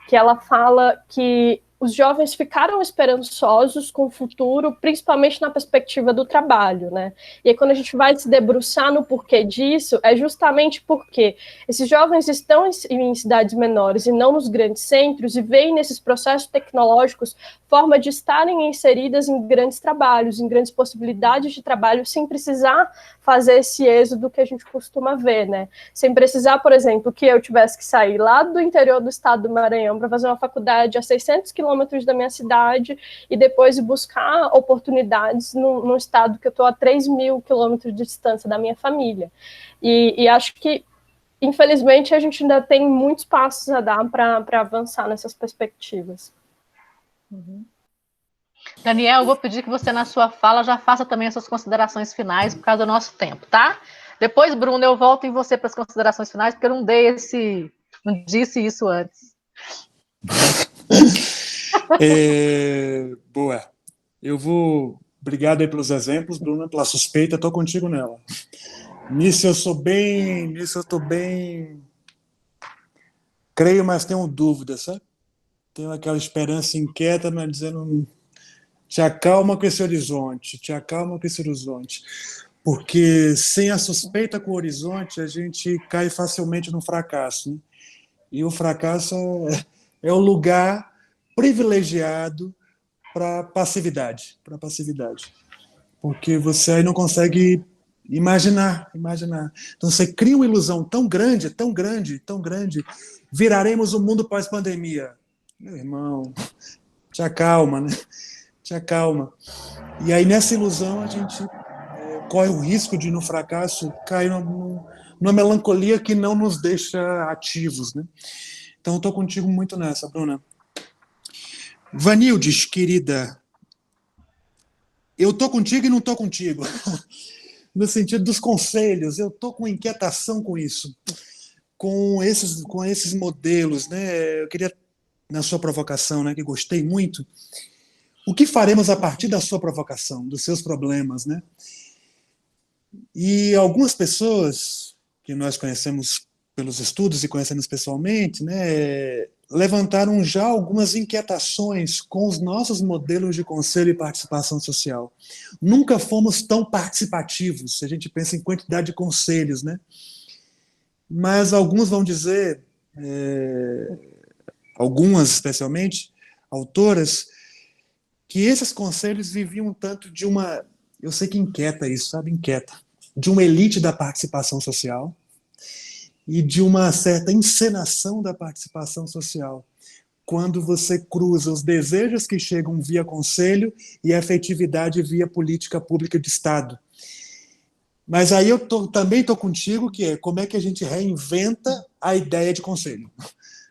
C: que ela fala que os jovens ficaram esperançosos com o futuro, principalmente na perspectiva do trabalho, né? E aí, quando a gente vai se debruçar no porquê disso, é justamente porque esses jovens estão em cidades menores e não nos grandes centros e veem nesses processos tecnológicos forma de estarem inseridas em grandes trabalhos, em grandes possibilidades de trabalho, sem precisar fazer esse êxodo que a gente costuma ver, né? Sem precisar, por exemplo, que eu tivesse que sair lá do interior do estado do Maranhão para fazer uma faculdade a 600 quilômetros da minha cidade e depois buscar oportunidades no estado que eu estou a 3.000 quilômetros de distância da minha família. E acho que, infelizmente, a gente ainda tem muitos passos a dar para avançar nessas perspectivas.
B: Uhum. Daniel, eu vou pedir que você, na sua fala, já faça também as suas considerações finais por causa do nosso tempo, tá? Depois, Bruno, eu volto em você para as considerações finais, porque eu não disse isso antes.
D: Boa. Obrigado aí pelos exemplos, Bruna, pela suspeita, estou contigo nela. Nisso eu estou bem... Creio, mas tenho dúvida, sabe? Tenho aquela esperança inquieta, mas dizendo, te acalma com esse horizonte, porque sem a suspeita com o horizonte, a gente cai facilmente no fracasso, né? E o fracasso é o lugar privilegiado para passividade, porque você aí não consegue imaginar. Então você cria uma ilusão tão grande, viraremos o mundo pós-pandemia. Meu irmão, te acalma, né? Te acalma. E aí nessa ilusão a gente corre o risco de, no fracasso, cair numa melancolia que não nos deixa ativos, né? Então estou contigo muito nessa, Bruna. Vanildes, querida, eu estou contigo e não estou contigo. No sentido dos conselhos, eu estou com inquietação com isso, com esses modelos, né? Eu queria, na sua provocação, né, que gostei muito, o que faremos a partir da sua provocação, dos seus problemas, né? E algumas pessoas que nós conhecemos pelos estudos e conhecemos pessoalmente, né, levantaram já algumas inquietações com os nossos modelos de conselho e participação social. Nunca fomos tão participativos, se a gente pensa em quantidade de conselhos, né? Mas alguns vão dizer, algumas especialmente, autoras, que esses conselhos viviam um tanto de uma, eu sei que inquieta isso, sabe, inquieta, de uma elite da participação social, e de uma certa encenação da participação social, quando você cruza os desejos que chegam via conselho e a efetividade via política pública de Estado. Mas aí eu também estou contigo, que é como é que a gente reinventa a ideia de conselho?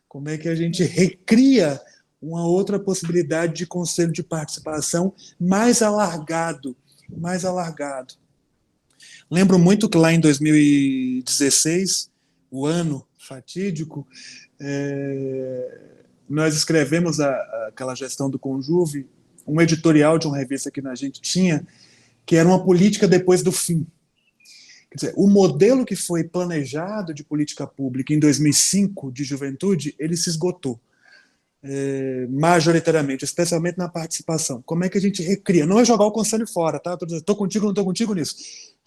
D: Como é que a gente recria uma outra possibilidade de conselho de participação mais alargado, Lembro muito que lá em 2016, o ano fatídico, nós escrevemos aquela gestão do Conjuve, um editorial de uma revista que a gente tinha, que era uma política depois do fim. Quer dizer, o modelo que foi planejado de política pública em 2005 de juventude, ele se esgotou. Majoritariamente, especialmente na participação. Como é que a gente recria? Não é jogar o conselho fora, tá? Estou contigo, não estou contigo nisso.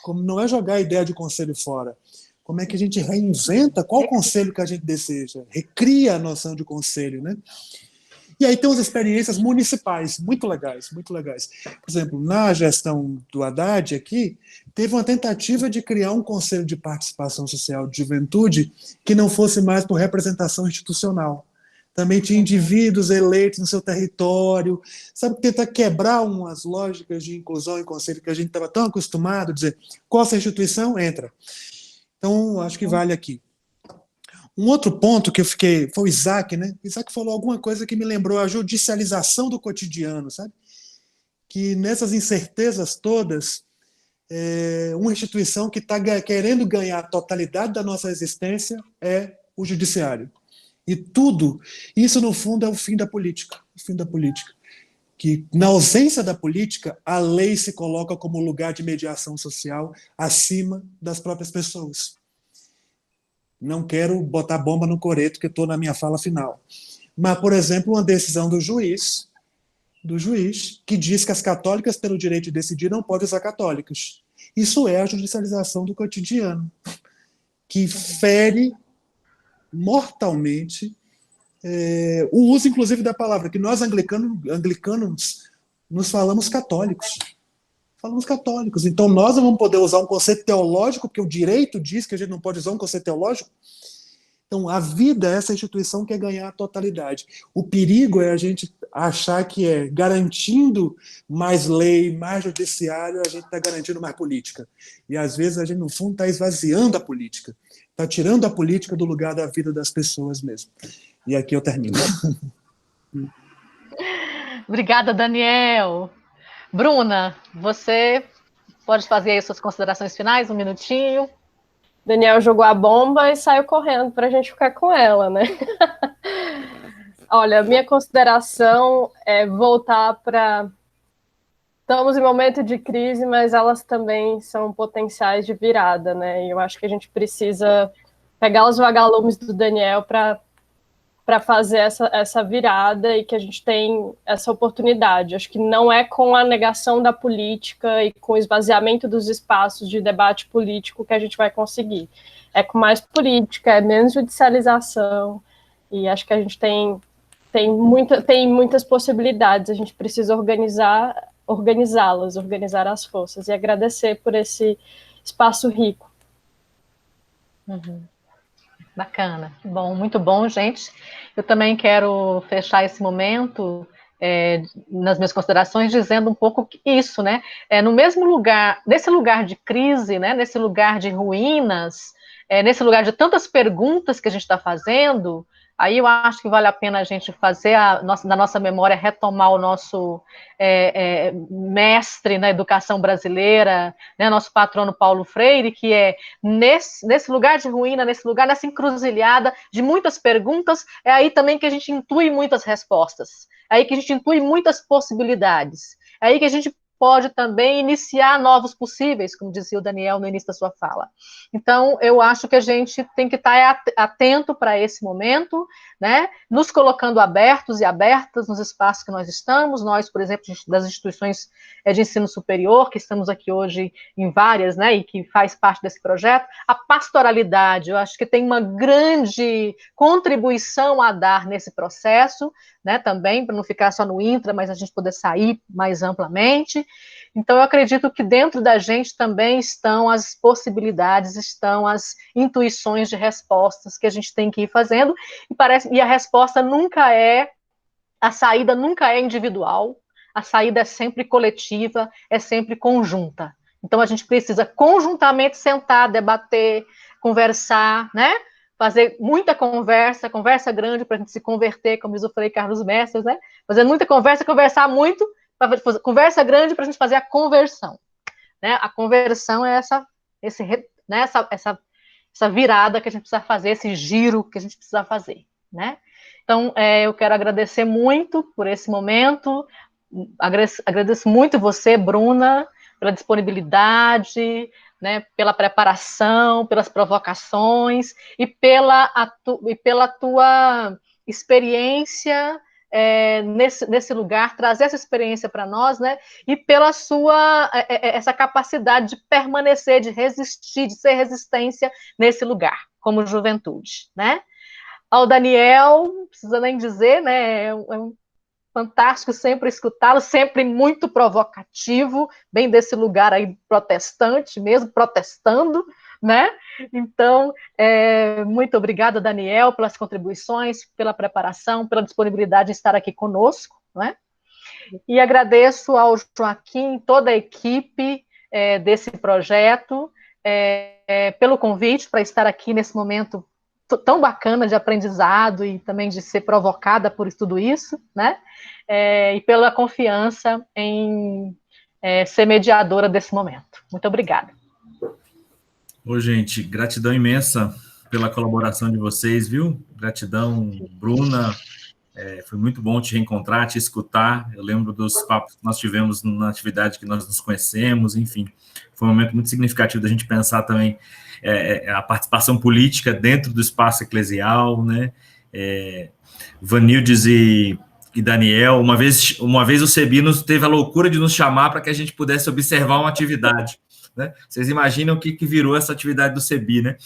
D: Como não é jogar a ideia de conselho fora. Como é que a gente reinventa qual conselho que a gente deseja? Recria a noção de conselho, né? E aí tem as experiências municipais, muito legais, muito legais. Por exemplo, na gestão do Haddad aqui, teve uma tentativa de criar um conselho de participação social de juventude que não fosse mais por representação institucional. Também tinha indivíduos eleitos no seu território, sabe, tentar quebrar umas lógicas de inclusão em conselho que a gente estava tão acostumado a dizer, qual essa instituição entra. Então, acho que vale aqui. Um outro ponto que eu fiquei, foi o Isaac, né? Isaac falou alguma coisa que me lembrou a judicialização do cotidiano, sabe? Que nessas incertezas todas, uma instituição que está querendo ganhar a totalidade da nossa existência é o judiciário. E tudo, isso no fundo é o fim da política. O fim da política. Que na ausência da política, a lei se coloca como lugar de mediação social acima das próprias pessoas. Não quero botar bomba no coreto, que estou na minha fala final. Mas, por exemplo, uma decisão do juiz, que diz que as católicas, pelo direito de decidir, não podem usar católicas. Isso é a judicialização do cotidiano, que fere mortalmente o uso, inclusive, da palavra, que nós anglicanos nos falamos católicos. Falamos católicos. Então, nós não vamos poder usar um conceito teológico, porque o direito diz que a gente não pode usar um conceito teológico. Então, a vida é essa instituição que quer ganhar a totalidade. O perigo é a gente achar que garantindo mais lei, mais judiciário, a gente está garantindo mais política. E, às vezes, a gente, no fundo, está esvaziando a política. Está tirando a política do lugar da vida das pessoas mesmo. E aqui eu termino.
B: Obrigada, Daniel. Bruna, você pode fazer aí suas considerações finais, um minutinho.
C: Daniel jogou a bomba e saiu correndo para a gente ficar com ela, né? Olha, minha consideração é voltar para... Estamos em momento de crise, mas elas também são potenciais de virada, né? E eu acho que a gente precisa pegar os vagalumes do Daniel para fazer essa virada e que a gente tem essa oportunidade. Acho que não é com a negação da política e com o esvaziamento dos espaços de debate político que a gente vai conseguir. É com mais política, é menos judicialização, e acho que a gente tem muitas possibilidades. A gente precisa organizá-las, organizar as forças, e agradecer por esse espaço rico.
B: Uhum. Bacana, bom, muito bom, gente. Eu também quero fechar esse momento nas minhas considerações dizendo um pouco isso, né? No mesmo lugar, nesse lugar de crise, né? Nesse lugar de ruínas, nesse lugar de tantas perguntas que a gente está fazendo, aí eu acho que vale a pena a gente fazer da nossa memória, retomar o nosso mestre na educação brasileira, né, nosso patrono Paulo Freire, que é nesse lugar de ruína, nesse lugar, nessa encruzilhada de muitas perguntas, é aí também que a gente intui muitas respostas, é aí que a gente intui muitas possibilidades, é aí que a gente pode também iniciar novos possíveis, como dizia o Daniel no início da sua fala. Então, eu acho que a gente tem que estar atento para esse momento, né? Nos colocando abertos e abertas nos espaços que nós estamos, nós, por exemplo, das instituições de ensino superior, que estamos aqui hoje em várias, né, e que faz parte desse projeto, a pastoralidade, eu acho que tem uma grande contribuição a dar nesse processo, né, também, para não ficar só no intra, mas a gente poder sair mais amplamente. Então, eu acredito que dentro da gente também estão as possibilidades, estão as intuições de respostas que a gente tem que ir fazendo, e a resposta a saída nunca é individual, a saída é sempre coletiva, é sempre conjunta. Então, a gente precisa conjuntamente sentar, debater, conversar, né? Fazer muita conversa grande para a gente se converter, como diz o Frei Carlos Mestres, né? Fazer muita conversa, conversar muito, conversa grande para a gente fazer a conversão, né? A conversão é essa virada que a gente precisa fazer, esse giro que a gente precisa fazer, né? Então, eu quero agradecer muito por esse momento, agradeço muito você, Bruna, pela disponibilidade, né, pela preparação, pelas provocações e pela tua experiência nesse lugar, trazer essa experiência para nós, né, e pela essa capacidade de permanecer, de resistir, de ser resistência nesse lugar, como juventude, né? Ao Daniel, não precisa nem dizer, né, é um fantástico sempre escutá-lo, sempre muito provocativo, bem desse lugar aí protestante mesmo, protestando, né? Então, muito obrigada, Daniel, pelas contribuições, pela preparação, pela disponibilidade de estar aqui conosco, né? E agradeço ao Joaquim, toda a equipe desse projeto, pelo convite para estar aqui nesse momento tão bacana de aprendizado e também de ser provocada por tudo isso, né? E pela confiança em ser mediadora desse momento. Muito obrigada.
A: Ô, gente, gratidão imensa pela colaboração de vocês, viu? Gratidão, Bruna. Foi muito bom te reencontrar, te escutar. Eu lembro dos papos que nós tivemos na atividade que nós nos conhecemos, enfim. Foi um momento muito significativo da gente pensar também a participação política dentro do espaço eclesial, né? Vanildes e Daniel, uma vez o CEBI teve a loucura de nos chamar para que a gente pudesse observar uma atividade, né? Vocês imaginam o que virou essa atividade do CEBI, né?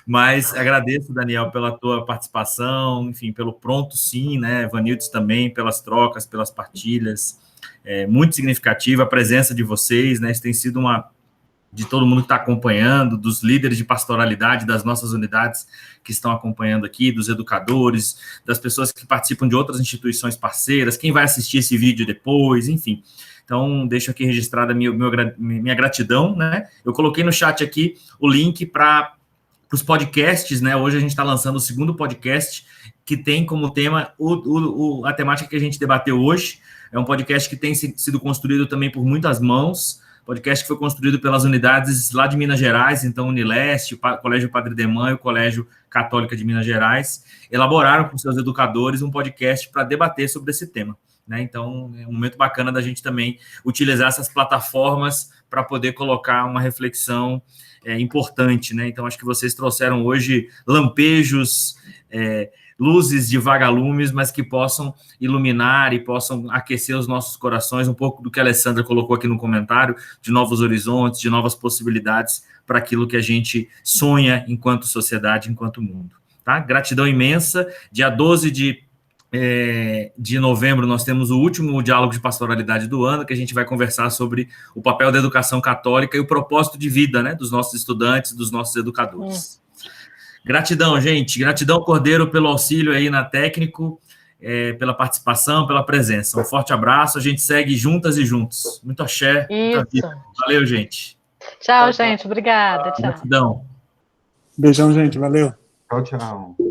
A: Mas agradeço, Daniel, pela tua participação, enfim, pelo pronto sim, né? Vanildes também, pelas trocas, pelas partilhas. Muito significativa a presença de vocês, né? Isso tem sido de todo mundo que está acompanhando, dos líderes de pastoralidade, das nossas unidades que estão acompanhando aqui, dos educadores, das pessoas que participam de outras instituições parceiras, quem vai assistir esse vídeo depois, enfim. Então, deixo aqui registrada minha gratidão, né? Eu coloquei no chat aqui o link para os podcasts, né? Hoje a gente está lançando o segundo podcast, que tem como tema a temática que a gente debateu hoje. É um podcast que tem sido construído também por muitas mãos, podcast que foi construído pelas unidades lá de Minas Gerais, então Unileste, o Colégio Padre Demã e o Colégio Católica de Minas Gerais, elaboraram com seus educadores um podcast para debater sobre esse tema, né? Então, é um momento bacana da gente também utilizar essas plataformas para poder colocar uma reflexão importante, né? Então, acho que vocês trouxeram hoje lampejos, luzes de vagalumes, mas que possam iluminar e possam aquecer os nossos corações, um pouco do que a Alessandra colocou aqui no comentário, de novos horizontes, de novas possibilidades para aquilo que a gente sonha enquanto sociedade, enquanto mundo. Tá? Gratidão imensa. Dia 12 de novembro, nós temos o último diálogo de pastoralidade do ano, que a gente vai conversar sobre o papel da educação católica e o propósito de vida, né, dos nossos estudantes, dos nossos educadores. Gratidão, gente. Gratidão, Cordeiro, pelo auxílio aí na técnico, pela participação, pela presença. Um forte abraço. A gente segue juntas e juntos. Muito axé. Muita vida. Valeu, gente.
B: Tchau, gente. Obrigada. Tchau.
A: Gratidão.
D: Beijão, gente. Valeu.
E: Tchau, tchau.